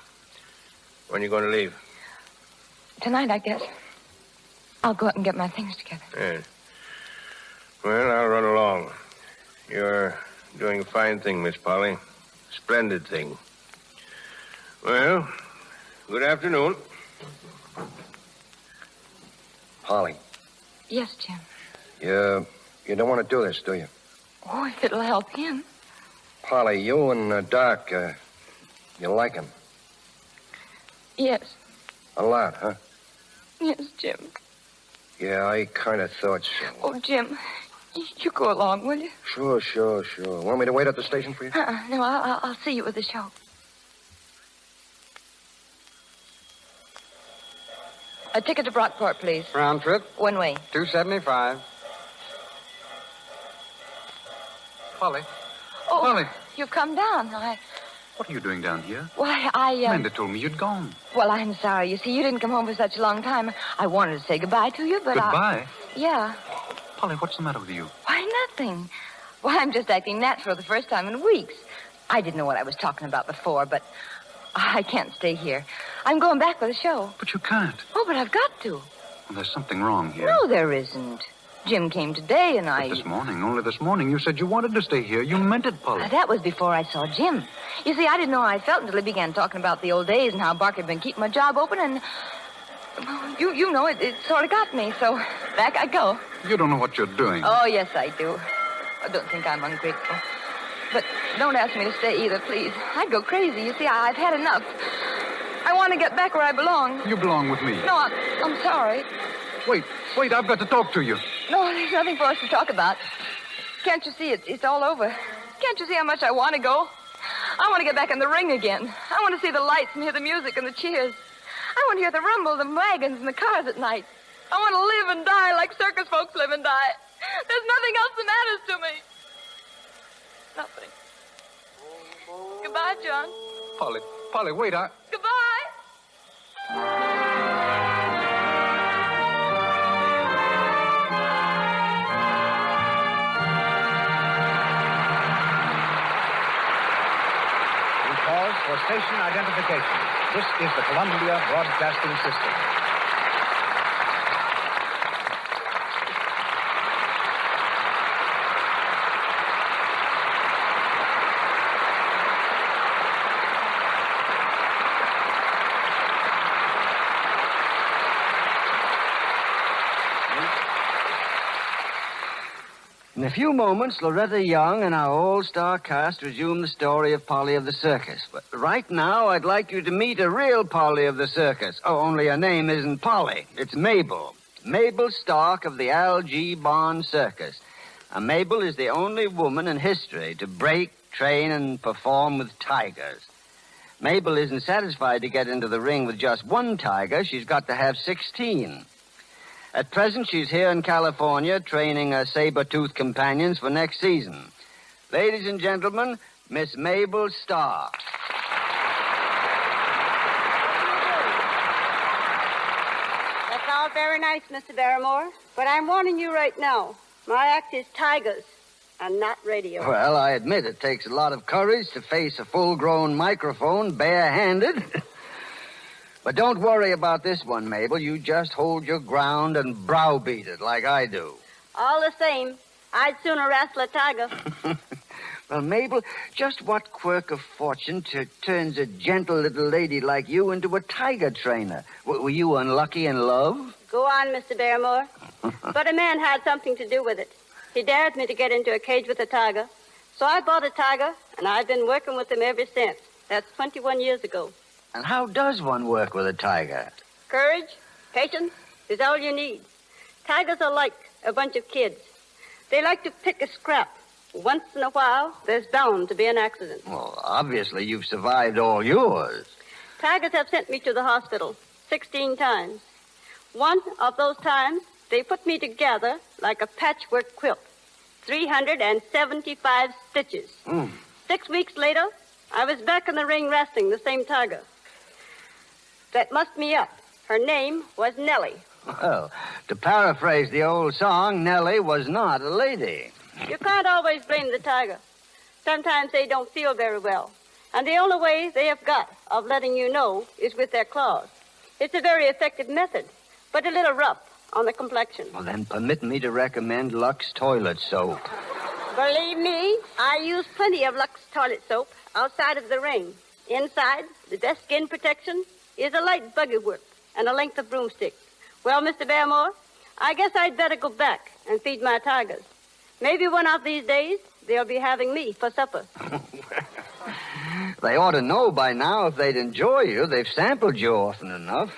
E: When are you going to leave?
F: Tonight, I guess. I'll go out and get my things together.
E: Yes. Well, I'll run along. You're doing a fine thing, Miss Polly. Splendid thing. Well, good afternoon.
M: Polly.
F: Yes, Jim.
M: You don't want to do this, do you?
F: Oh, if it'll help him.
M: Polly, you and Doc, you like him?
F: Yes.
M: A lot, huh?
F: Yes, Jim.
M: Yeah, I kind of thought so.
F: Oh, Jim, you go along, will you?
M: Sure. Want me to wait at the station for you?
F: No, I'll see you at the show. A ticket to Brockport, please.
N: Round trip?
F: One way.
N: $2.75.
H: Polly.
F: Oh,
H: Polly.
F: You've come down.
H: What are you doing down here?
F: Why,
H: Amanda told me you'd gone.
F: Well, I'm sorry. You see, you didn't come home for such a long time. I wanted to say goodbye to you, but
H: Goodbye?
F: Yeah.
H: Polly, what's the matter with you?
F: Why, nothing. Well, I'm just acting natural the first time in weeks. I didn't know what I was talking about before, but I can't stay here. I'm going back for the show.
H: But you can't.
F: Oh, but I've got to.
H: Well, there's something wrong here.
F: No, there isn't. Jim came today, and
H: But only this morning, you said you wanted to stay here. You meant it, Polly.
F: That was before I saw Jim. You see, I didn't know how I felt until he began talking about the old days and how Barker had been keeping my job open, and... You know, it sort of got me, so back I go.
H: You don't know what you're doing.
F: Oh, yes, I do. I don't think I'm ungrateful. But don't ask me to stay either, please. I'd go crazy. You see, I've had enough. I want to get back where I belong.
H: You belong with me.
F: No, I'm sorry.
H: Wait, I've got to talk to you.
F: No, there's nothing for us to talk about. Can't you see it's all over? Can't you see how much I want to go? I want to get back in the ring again. I want to see the lights and hear the music and the cheers. I want to hear the rumble of the wagons and the cars at night. I want to live and die like circus folks live and die. There's nothing else that matters to me. Nothing. Goodbye, John.
H: Polly, wait,
F: Goodbye.
A: Pause for station identification. This is the Columbia Broadcasting System.
C: In a few moments, Loretta Young and our all-star cast resume the story of Polly of the Circus. But right now, I'd like you to meet a real Polly of the Circus. Oh, only her name isn't Polly. It's Mabel. Mabel Stark of the L.G. Bond Circus. Now, Mabel is the only woman in history to break, train, and perform with tigers. Mabel isn't satisfied to get into the ring with just one tiger. She's got to have 16. At present, she's here in California training her saber-toothed companions for next season. Ladies and gentlemen, Miss Mabel Starr.
I: That's all very nice, Mr. Barrymore. But I'm warning you right now. My act is tigers and not radio.
C: Well, I admit it takes a lot of courage to face a full-grown microphone barehanded. But don't worry about this one, Mabel. You just hold your ground and browbeat it like I do.
I: All the same, I'd sooner wrestle a tiger.
C: Well, Mabel, just what quirk of fortune turns a gentle little lady like you into a tiger trainer? Were you unlucky in love?
I: Go on, Mr. Barrymore. But a man had something to do with it. He dared me to get into a cage with a tiger. So I bought a tiger, and I've been working with him ever since. That's 21 years ago.
C: And how does one work with a tiger?
I: Courage, patience is all you need. Tigers are like a bunch of kids. They like to pick a scrap. Once in a while, there's bound to be an accident.
C: Well, obviously you've survived all yours.
I: Tigers have sent me to the hospital 16 times. One of those times, they put me together like a patchwork quilt. 375 stitches. 6 weeks later, I was back in the ring wrestling the same tiger. That mussed me up. Her name was Nellie.
C: Well, to paraphrase the old song, Nellie was not a lady.
I: You can't always blame the tiger. Sometimes they don't feel very well. And the only way they have got of letting you know is with their claws. It's a very effective method, but a little rough on the complexion.
C: Well, then permit me to recommend Lux toilet soap.
I: Believe me, I use plenty of Lux toilet soap outside of the ring. Inside, the best skin protection is a light buggy whip and a length of broomstick. Well, Mr. Barrymore, I guess I'd better go back and feed my tigers. Maybe one of these days, they'll be having me for supper.
C: They ought to know by now if they'd enjoy you. They've sampled you often enough.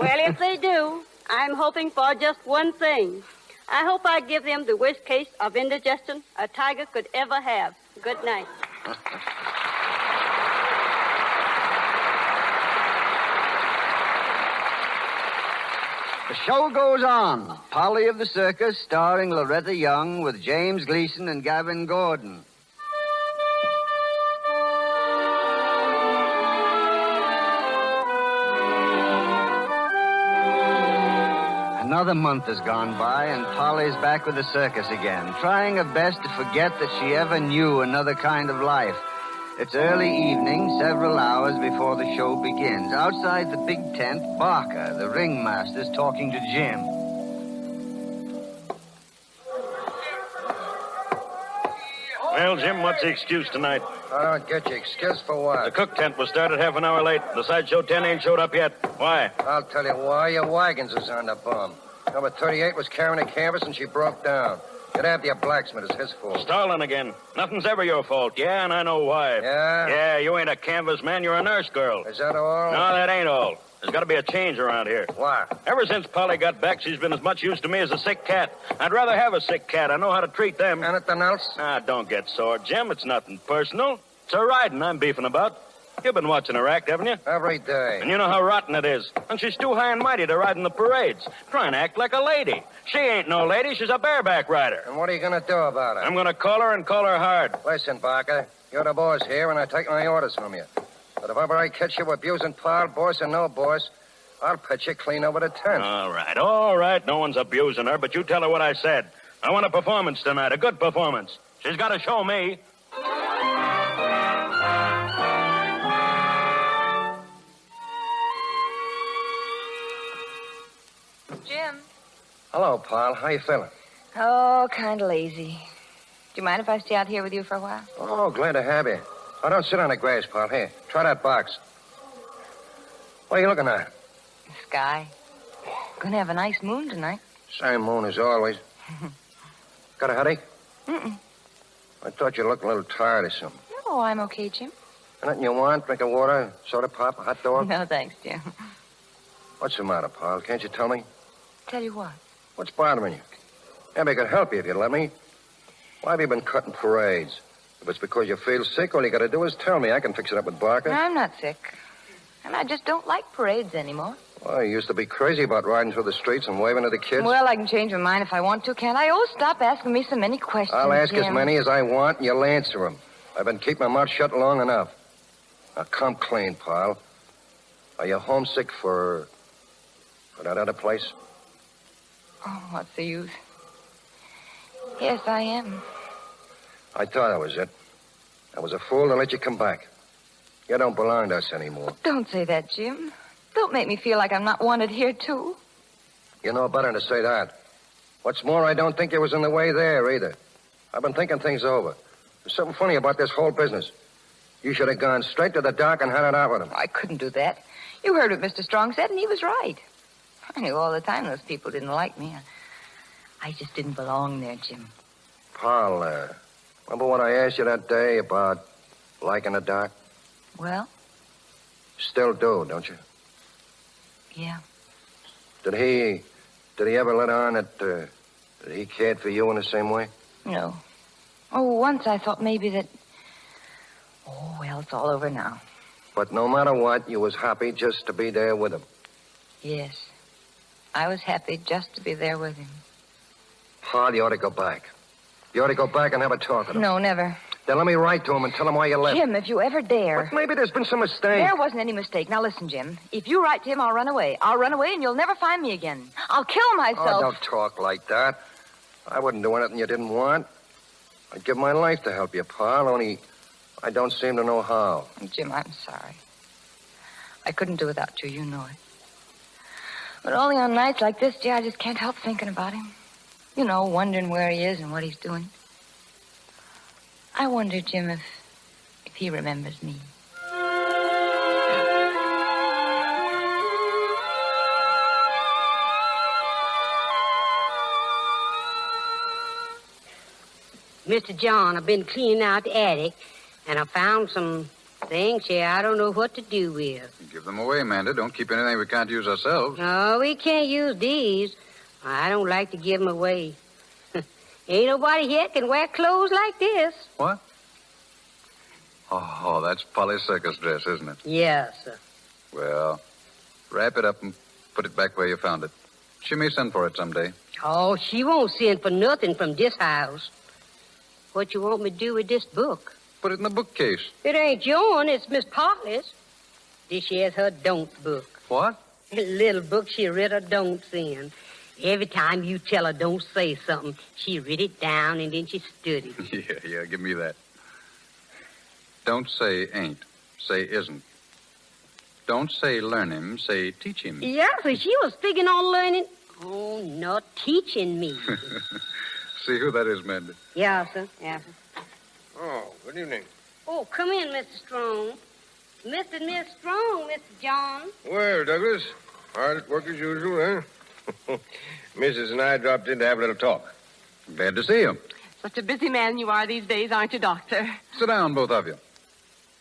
I: Well, if they do, I'm hoping for just one thing. I hope I give them the worst case of indigestion a tiger could ever have. Good night.
C: The show goes on. Polly of the Circus, starring Loretta Young with James Gleason and Gavin Gordon. Another month has gone by, and Polly's back with the circus again, trying her best to forget that she ever knew another kind of life. It's early evening, several hours before the show begins. Outside the big tent, Barker, the ringmaster's talking to Jim.
N: Well, Jim, what's the excuse tonight?
M: I don't get you. Excuse for what?
N: The cook tent was started half an hour late. The sideshow tent ain't showed up yet. Why?
M: I'll tell you why. Your wagons is on the bum. Number 38 was carrying a canvas and she broke down. Get after your blacksmith. It's his fault.
N: Stalling again. Nothing's ever your fault. Yeah, and I know why.
M: Yeah?
N: Yeah, you ain't a canvas man. You're a nurse girl.
M: Is that all?
N: No, that ain't all. There's got to be a change around here.
M: Why?
N: Ever since Polly got back, she's been as much use to me as a sick cat. I'd rather have a sick cat. I know how to treat them.
M: Anything else?
N: Ah, don't get sore, Jim. It's nothing personal. It's her riding I'm beefing about. You've been watching her act, haven't you?
M: Every day.
N: And you know how rotten it is. And she's too high and mighty to ride in the parades. Trying to act like a lady. She ain't no lady. She's a bareback rider.
M: And what are you going to do about it?
N: I'm going to call her and call her hard.
M: Listen, Barker. You're the boss here, and I take my orders from you. But if ever I catch you abusing Paul, boss or no boss, I'll put you clean over the tent.
N: All right. No one's abusing her, but you tell her what I said. I want a performance tonight, a good performance. She's got to show me.
F: Jim.
M: Hello, Paul. How you feeling?
F: Oh, kind of lazy. Do you mind if I stay out here with you for a while?
M: Oh, glad to have you. Oh, don't sit on the grass, Paul. Here, try that box. What are you looking at?
F: The sky. Gonna have a nice moon tonight.
M: Same moon as always. Got a headache?
F: Mm-mm.
M: I thought you looked a little tired or something.
F: No, I'm okay, Jim.
M: Anything you want? Drink of water, soda pop, a hot dog?
F: No, thanks, Jim.
M: What's the matter, Paul? Can't you tell me?
F: Tell you what?
M: What's bothering you? Maybe I could help you if you'd let me. Why have you been cutting parades? If it's because you feel sick, all you got to do is tell me. I can fix it up with Barker.
F: I'm not sick. And I just don't like parades anymore.
M: Well, you used to be crazy about riding through the streets and waving at the kids.
F: Well, I can change my mind if I want to, can't I? Oh, stop asking me so many questions,
M: I'll ask
F: Jim.
M: as many as I want, and you'll answer them. I've been keeping my mouth shut long enough. Now, come clean, pal. Are you homesick for that other place?
F: Oh, what's the use? Yes, I am.
M: I thought that was it. I was a fool to let you come back. You don't belong to us anymore.
F: Don't say that, Jim. Don't make me feel like I'm not wanted here, too.
M: You know better to say that. What's more, I don't think you was in the way there, either. I've been thinking things over. There's something funny about this whole business. You should have gone straight to the dock and had it out with him.
F: I couldn't do that. You heard what Mr. Strong said, and he was right. I knew all the time those people didn't like me. I just didn't belong there, Jim.
M: Paul, remember what I asked you that day about liking the doc?
F: Well?
M: Still do, don't you?
F: Yeah.
M: Did he ever let on that he cared for you in the same way?
F: No. Oh, once I thought maybe that... Oh, well, it's all over now.
M: But no matter what, you was happy just to be there with him.
F: Yes. I was happy just to be there with him.
M: Paul, you ought to go back. You ought to go back and have a talk with him.
F: No, never.
M: Then let me write to him and tell him why you left.
F: Jim, if you ever dare...
M: But maybe there's been some mistake.
F: There wasn't any mistake. Now, listen, Jim. If you write to him, I'll run away. I'll run away, and you'll never find me again. I'll kill myself.
M: Oh, don't talk like that. I wouldn't do anything you didn't want. I'd give my life to help you, Paul, only I don't seem to know how.
F: Jim, I'm sorry. I couldn't do without you. You know it. But only on nights like this, dear, I just can't help thinking about him. You know, wondering where he is and what he's doing. I wonder, Jim, if he remembers me.
I: Mr. John, I've been cleaning out the attic, and I found some things here I don't know what to do with.
H: Give them away, Amanda. Don't keep anything we can't use ourselves.
I: No, we can't use these. I don't like to give them away. Ain't nobody here can wear clothes like this.
H: What? Oh, that's Polly's circus dress, isn't it?
I: Yes, sir.
H: Well, wrap it up and put it back where you found it. She may send for it someday.
I: Oh, she won't send for nothing from this house. What you want me to do with this book?
H: Put it in the bookcase.
I: It ain't yourn, it's Miss Polly's. This here's her don't book.
H: What?
I: A little book she read her don'ts in. Every time you tell her don't say something, she writ it down and then she studied it.
H: Yeah, give me that. Don't say ain't. Say isn't. Don't say learn him. Say teach him.
I: Yeah, so she was figuring on learning. Oh, not teaching me.
H: See who that is, Mandy.
I: Yeah, sir. Yeah, sir.
E: Oh, good evening.
I: Oh, come in, Mr. Strong. Mr. and Miss Strong, Mr. John.
E: Well, Douglas, hard at work as usual, huh? Mrs. and I dropped in to have a little talk.
H: Glad to see you.
K: Such a busy man you are these days, aren't you, Doctor?
H: Sit down, both of you.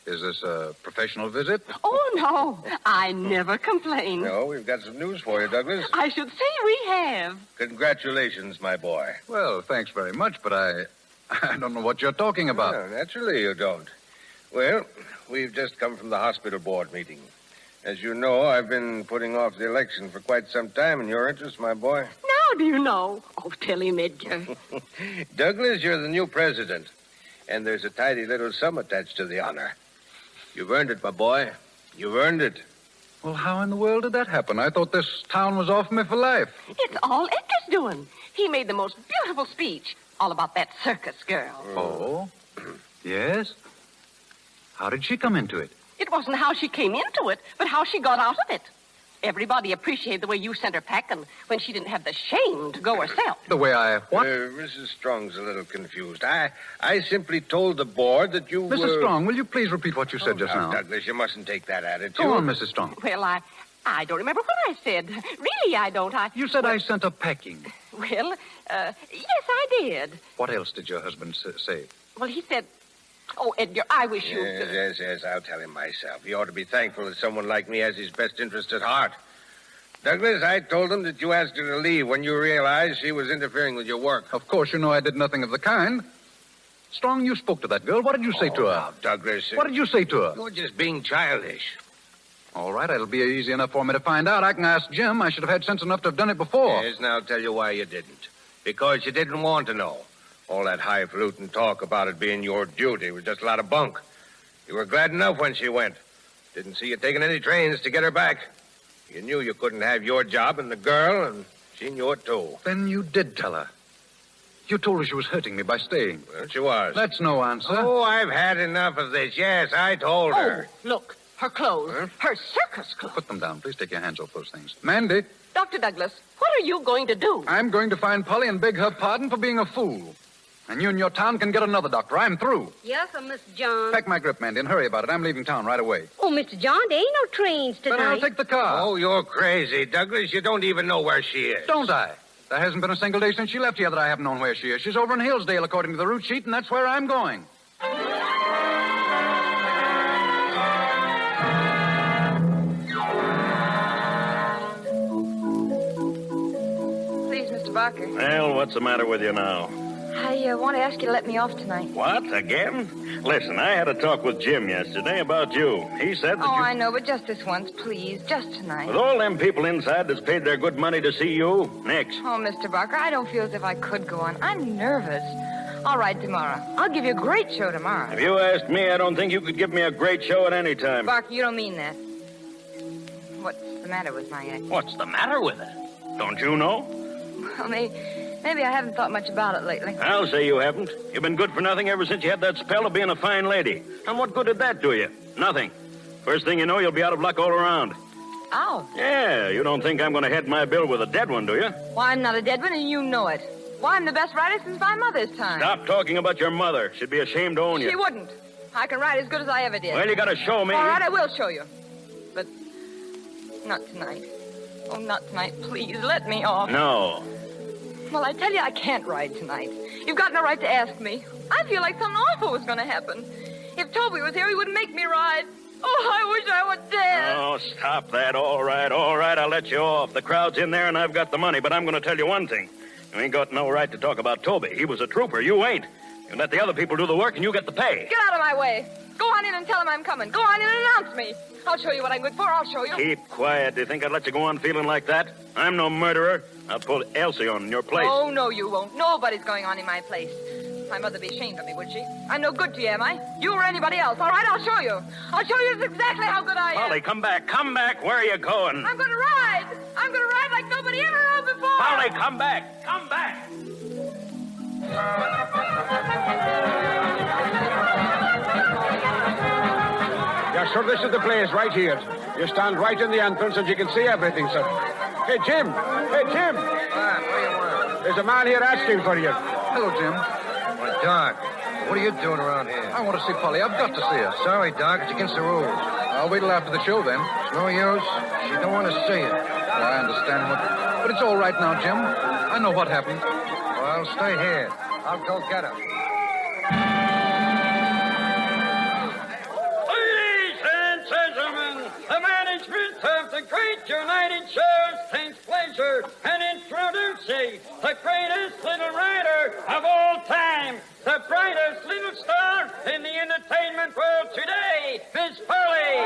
H: Is this a professional visit?
K: Oh, no. I never complain.
E: No, we've got some news for you, Douglas.
K: I should say we have.
E: Congratulations, my boy.
H: Well, thanks very much, but I don't know what you're talking about.
E: Well, naturally you don't. Well, we've just come from the hospital board meeting. As you know, I've been putting off the election for quite some time in your interest, my boy.
K: Now do you know? Oh, tell him, Edgar.
E: Douglas, you're the new president, and there's a tidy little sum attached to the honor. You've earned it, my boy. You've earned it.
H: Well, how in the world did that happen? I thought this town was off me for life.
K: It's all Edgar's doing. He made the most beautiful speech all about that circus girl.
H: Oh? Yes? How did she come into it?
K: It wasn't how she came into it, but how she got out of it. Everybody appreciated the way you sent her packing when she didn't have the shame to go herself.
H: The way I what?
E: Mrs. Strong's a little confused. I simply told the board that you
H: Mrs. Strong, will you please repeat what you said just now?
E: Douglas, you mustn't take that attitude.
H: Go on, Mrs. Strong.
K: Well, I don't remember what I said. Really, I don't.
H: You said I sent her packing.
K: Well, yes, I did.
H: What else did your husband say?
K: Well, he said... Oh, Edgar, I wish you...
E: Yes, I'll tell him myself. He ought to be thankful that someone like me has his best interest at heart. Douglas, I told him that you asked her to leave when you realized she was interfering with your work.
H: Of course, you know I did nothing of the kind. Strong, you spoke to that girl. What did you say to her?
E: Now, Douglas...
H: What did you say to her?
E: You're just being childish.
H: All right, it'll be easy enough for me to find out. I can ask Jim. I should have had sense enough to have done it before.
E: Yes, now I'll tell you why you didn't. Because you didn't want to know. All that highfalutin talk about it being your duty was just a lot of bunk. You were glad enough when she went. Didn't see you taking any trains to get her back. You knew you couldn't have your job and the girl, and she knew it, too.
H: Then you did tell her. You told her she was hurting me by staying.
E: Well, she was.
H: That's no answer.
E: Oh, I've had enough of this. Yes, I told her.
K: Oh, look, her clothes. Huh? Her circus clothes.
H: Put them down. Please take your hands off those things. Mandy.
K: Dr. Douglas, what are you going to do?
H: I'm going to find Polly and beg her pardon for being a fool. And you and your town can get another doctor. I'm through.
I: Yes, sir, Mr. John.
H: Pack my grip, Mandy, and hurry about it. I'm leaving town right away.
I: Oh, Mr. John, there ain't no trains tonight.
H: Then I'll take the car.
E: Oh, you're crazy, Douglas. You don't even know where she is.
H: Don't I? There hasn't been a single day since she left here that I haven't known where she is. She's over in Hillsdale, according to the route sheet, and that's where I'm going.
F: Please, Mr. Barker.
N: Well, what's the matter with you now?
F: I want to ask you to let me off tonight.
N: What? Again? Listen, I had a talk with Jim yesterday about you. He said that
F: I know, but just this once, please. Just tonight.
N: with all them people inside that's paid their good money to see you, next.
F: Oh, Mr. Barker, I don't feel as if I could go on. I'm nervous. All right, tomorrow. I'll give you a great show tomorrow.
N: If you asked me, I don't think you could give me a great show at any time.
F: Barker, you don't mean that. What's the matter with my act?
N: What's the matter with it? Don't you know?
F: Well, maybe I haven't thought much about it lately.
N: I'll say you haven't. You've been good for nothing ever since you had that spell of being a fine lady. And what good did that do you? Nothing. First thing you know, you'll be out of luck all around.
F: Ow.
N: Yeah, you don't think I'm going to head my bill with a dead one, do you?
F: Why, I'm not a dead one, and you know it. Why, I'm the best writer since my mother's time.
N: Stop talking about your mother. She'd be ashamed to own you.
F: She wouldn't. I can write as good as I ever did.
N: Well, you got to show me.
F: All right, I will show you. But not tonight. Oh, not tonight. Please, let me off.
N: No.
F: Well, I tell you, I can't ride tonight. You've got no right to ask me. I feel like something awful was going to happen. If Toby was here, he wouldn't make me ride. Oh, I wish I were dead.
N: Oh, stop that. All right, I'll let you off. The crowd's in there, and I've got the money. But I'm going to tell you one thing. You ain't got no right to talk about Toby. He was a trooper. You ain't. You let the other people do the work, and you get the pay.
F: Get out of my way. Go on in and tell him I'm coming. Go on in and announce me. I'll show you what I'm good for. I'll show you.
N: Keep quiet. Do you think I'd let you go on feeling like that? I'm no murderer. I'll pull Elsie on in your place.
F: Oh, no, you won't. Nobody's going on in my place. My mother'd be ashamed of me, would she? I'm no good to you, am I? You or anybody else. All right, I'll show you. I'll show you exactly how good I am.
N: Polly, come back. Come back. Where are you going?
F: I'm going to ride.
I: I'm going to ride like nobody ever rode before.
N: Polly, come back. Come back.
O: Yeah, sir, this is the place right here. You stand right in the entrance and you can see everything, sir. Hey, Jim. Hey, Jim.
M: What do you want?
O: There's a man here asking for you.
H: Hello, Jim.
M: Well, Doc, what are you doing around here?
H: I want to see Polly. I've got to see her.
M: Sorry, Doc. It's against the rules.
H: I'll wait till after the show, then.
M: It's no use. She don't want to see you.
H: Well, I understand what... But it's all right now, Jim. I know what happened.
M: Well, stay here. I'll go get her.
G: Ladies and gentlemen, the management of the Great United Shows takes pleasure in introducing the greatest little rider of all time, the brightest little star in the entertainment world today, Miss Polly.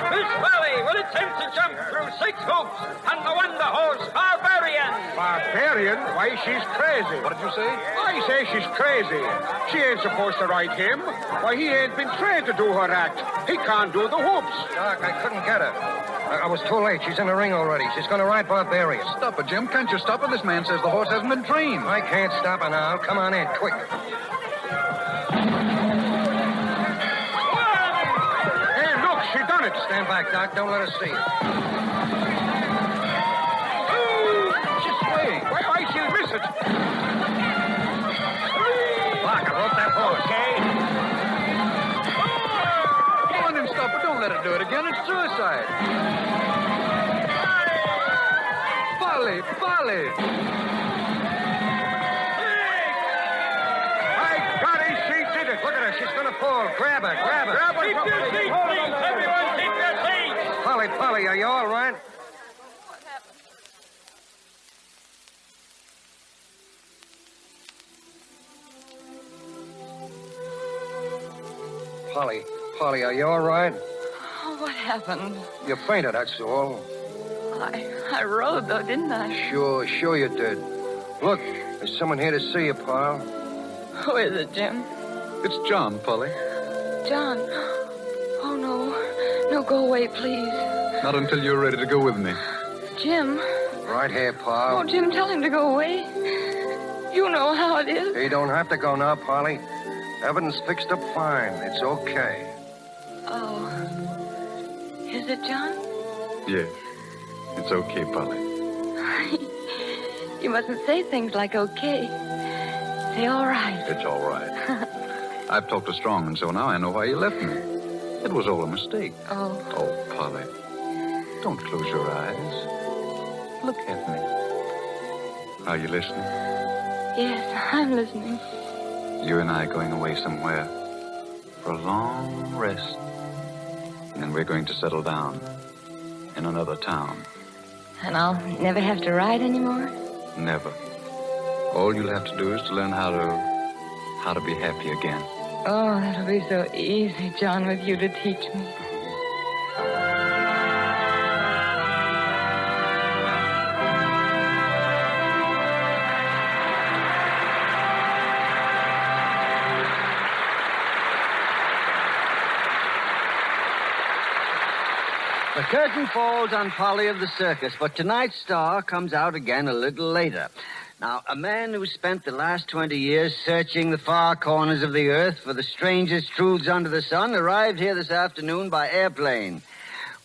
G: Miss Polly will attempt to jump through 6 hoops on the wonder-horse Barbarian.
O: Barbarian? Why, she's crazy.
H: What did you say?
O: I say she's crazy. She ain't supposed to ride him. Why, he ain't been trained to do her act. He can't do the hoops.
M: Doc, I couldn't get her. I was too late. She's in the ring already. She's going to ride Barbarian.
H: Stop it, Jim. Can't you stop her? This man says the horse hasn't been trained.
M: I can't stop her now. Come on in, quick.
O: Hey, look, she done it.
M: Stand back, Doc. Don't let her see it.
O: She's swaying. Why, she'll miss it.
M: Doc, I wrote that horse.
O: Okay.
H: Come on and stop her. Don't let her do it again. It's suicide. Polly, Polly.
O: My golly, she did it.
M: Look at her. She's going to fall. Grab her. Grab her.
O: Grab her.
G: Keep your seats, please, everyone. Keep your seats.
M: Polly, are you all right? Polly, are you all right?
F: Oh, what happened?
M: You fainted, that's all.
F: I rode, though, didn't I?
M: Sure you did. Look, there's someone here to see you, pal.
F: Who is it, Jim?
H: It's John, Polly.
F: John. Oh, no. No, go away, please.
H: Not until you're ready to go with me.
F: Jim.
M: Right here, pal.
F: Oh, Jim, tell him to go away. You know how it is.
M: He don't have to go now, Polly. Everything's fixed up fine. It's okay.
F: Oh. Is it, John?
H: Yes. It's okay, Polly.
F: You mustn't say things like okay. Say all right.
H: It's all right. I've talked to Strongman, so now I know why you left me. It was all a mistake.
F: Oh.
H: Oh, Polly. Don't close your eyes. Look at me. Are you listening?
F: Yes, I'm listening.
H: You and I going away somewhere for a long rest. And then we're going to settle down in another town.
F: And I'll never have to ride anymore?
H: Never. All you'll have to do is to learn how to be happy again.
F: Oh, that'll be so easy, John, with you to teach me.
C: The curtain falls on Polly of the Circus, but tonight's star comes out again a little later. Now, a man who spent the last 20 years searching the far corners of the earth for the strangest truths under the sun arrived here this afternoon by airplane.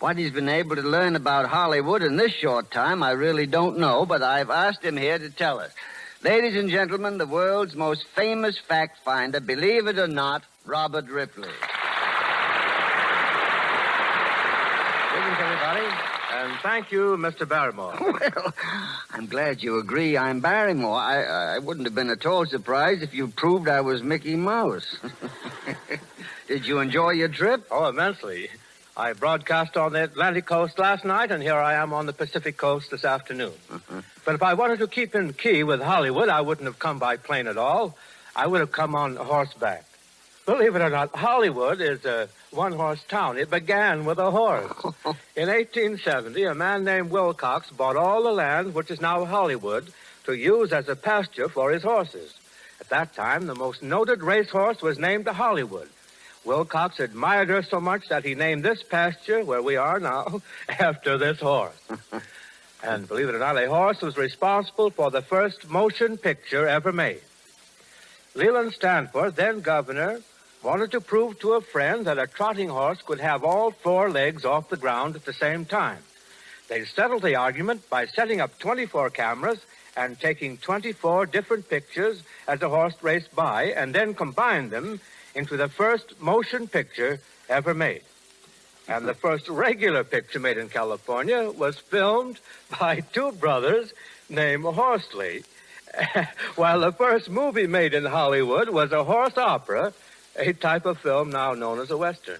C: What he's been able to learn about Hollywood in this short time, I really don't know, but I've asked him here to tell us. Ladies and gentlemen, the world's most famous fact finder, believe it or not, Robert Ripley.
E: Greetings, everybody. And thank you, Mr. Barrymore.
C: Well, I'm glad you agree I'm Barrymore. I wouldn't have been at all surprised if you proved I was Mickey Mouse. Did you enjoy your trip?
E: Oh, immensely. I broadcast on the Atlantic coast last night, and here I am on the Pacific coast this afternoon. But if I wanted to keep in key with Hollywood, I wouldn't have come by plane at all. I would have come on horseback. Believe it or not, Hollywood is a one-horse town. It began with a horse. In 1870, a man named Wilcox bought all the land, which is now Hollywood, to use as a pasture for his horses. At that time, the most noted racehorse was named Hollywood.
P: Wilcox admired her so much that he named this pasture, where we are now, after this horse. And believe it or not, a horse was responsible for the first motion picture ever made. Leland Stanford, then governor, wanted to prove to a friend that a trotting horse could have all 4 legs off the ground at the same time. They settled the argument by setting up 24 cameras and taking 24 different pictures as the horse raced by, and then combined them into the first motion picture ever made. And the first regular picture made in California was filmed by 2 brothers named Horsley, while the first movie made in Hollywood was a horse opera, a type of film now known as a Western.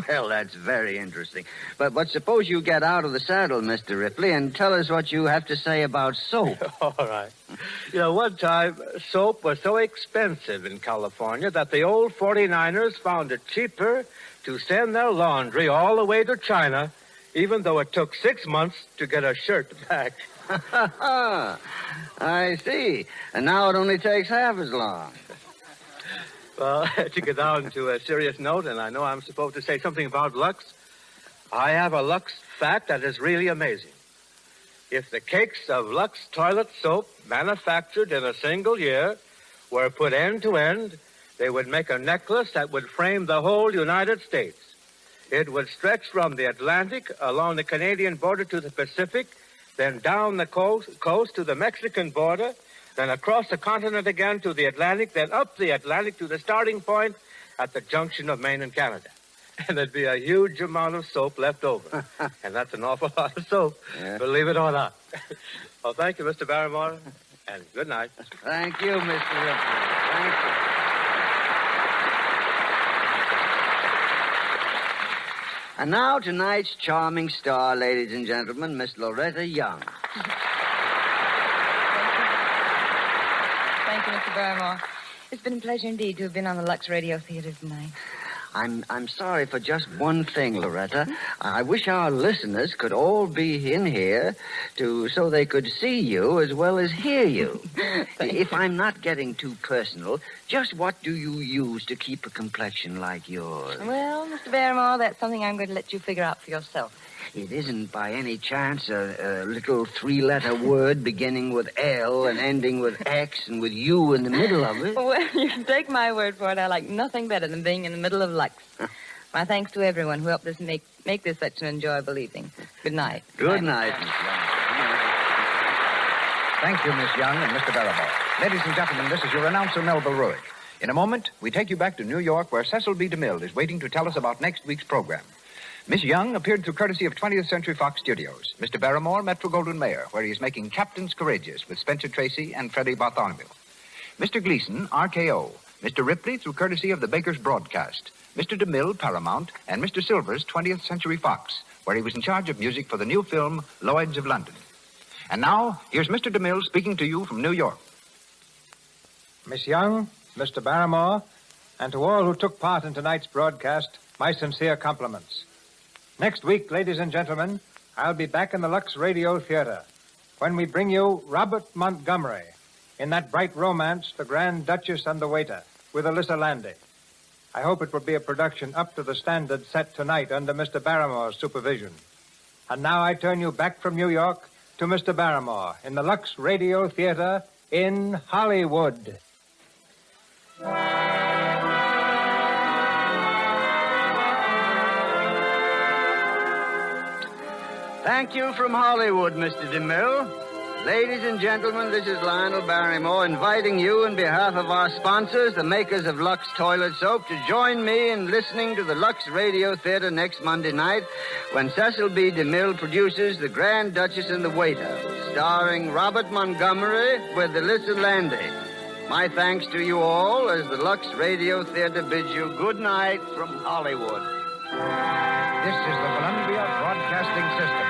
C: Well, that's very interesting. But suppose you get out of the saddle, Mr. Ripley, and tell us what you have to say about soap.
P: All right. One time, soap was so expensive in California that the old 49ers found it cheaper to send their laundry all the way to China, even though it took 6 months to get a shirt back.
C: I see. And now it only takes half as long.
P: Well, to get down to a serious note, and I know I'm supposed to say something about Lux, I have a Lux fact that is really amazing. If the cakes of Lux toilet soap manufactured in a single year were put end to end, they would make a necklace that would frame the whole United States. It would stretch from the Atlantic along the Canadian border to the Pacific, then down the coast to the Mexican border, then across the continent again to the Atlantic, then up the Atlantic to the starting point at the junction of Maine and Canada. And there'd be a huge amount of soap left over. And that's an awful lot of soap, believe it or not. Well, thank you, Mr. Barrymore, and good night.
C: Thank you, Mr. Ripley. Thank you. And now tonight's charming star, ladies and gentlemen, Miss Loretta Young.
F: Thank you, Mr. Barrymore. It's been a pleasure indeed to have been on the Lux Radio Theater tonight.
C: I'm sorry for just one thing, Loretta. I wish our listeners could all be in here so they could see you as well as hear you. If I'm not getting too personal, just what do you use to keep a complexion like yours?
F: Well, Mr. Barrymore, that's something I'm going to let you figure out for yourself.
C: It isn't by any chance a little 3-letter word beginning with L and ending with X and with U in the middle of it?
F: Well, you can take my word for it. I like nothing better than being in the middle of Lux. My thanks to everyone who helped us make this such an enjoyable evening. Good night.
C: Good night, Miss Young.
Q: Thank you, Miss Young and Mr. Barrymore. Ladies and gentlemen, this is your announcer, Melville Ruick. In a moment, we take you back to New York, where Cecil B. DeMille is waiting to tell us about next week's program. Miss Young appeared through courtesy of 20th Century Fox Studios. Mr. Barrymore, Metro-Goldwyn-Mayer, where he is making Captains Courageous with Spencer Tracy and Freddie Bartholomew. Mr. Gleason, RKO. Mr. Ripley, through courtesy of the Baker's Broadcast. Mr. DeMille, Paramount. And Mr. Silvers, 20th Century Fox, where he was in charge of music for the new film, Lloyds of London. And now, here's Mr. DeMille speaking to you from New York.
B: Miss Young, Mr. Barrymore, and to all who took part in tonight's broadcast, my sincere compliments. Next week, ladies and gentlemen, I'll be back in the Lux Radio Theater when we bring you Robert Montgomery in that bright romance, The Grand Duchess and the Waiter, with Alyssa Landy. I hope it will be a production up to the standard set tonight under Mr. Barrymore's supervision. And now I turn you back from New York to Mr. Barrymore in the Lux Radio Theater in Hollywood.
C: Thank you from Hollywood, Mr. DeMille. Ladies and gentlemen, this is Lionel Barrymore inviting you on behalf of our sponsors, the makers of Lux Toilet Soap, to join me in listening to the Lux Radio Theater next Monday night when Cecil B. DeMille produces The Grand Duchess and the Waiter, starring Robert Montgomery with Alyssa Landy. My thanks to you all as the Lux Radio Theater bids you good night from Hollywood.
Q: This is the Columbia Broadcasting System.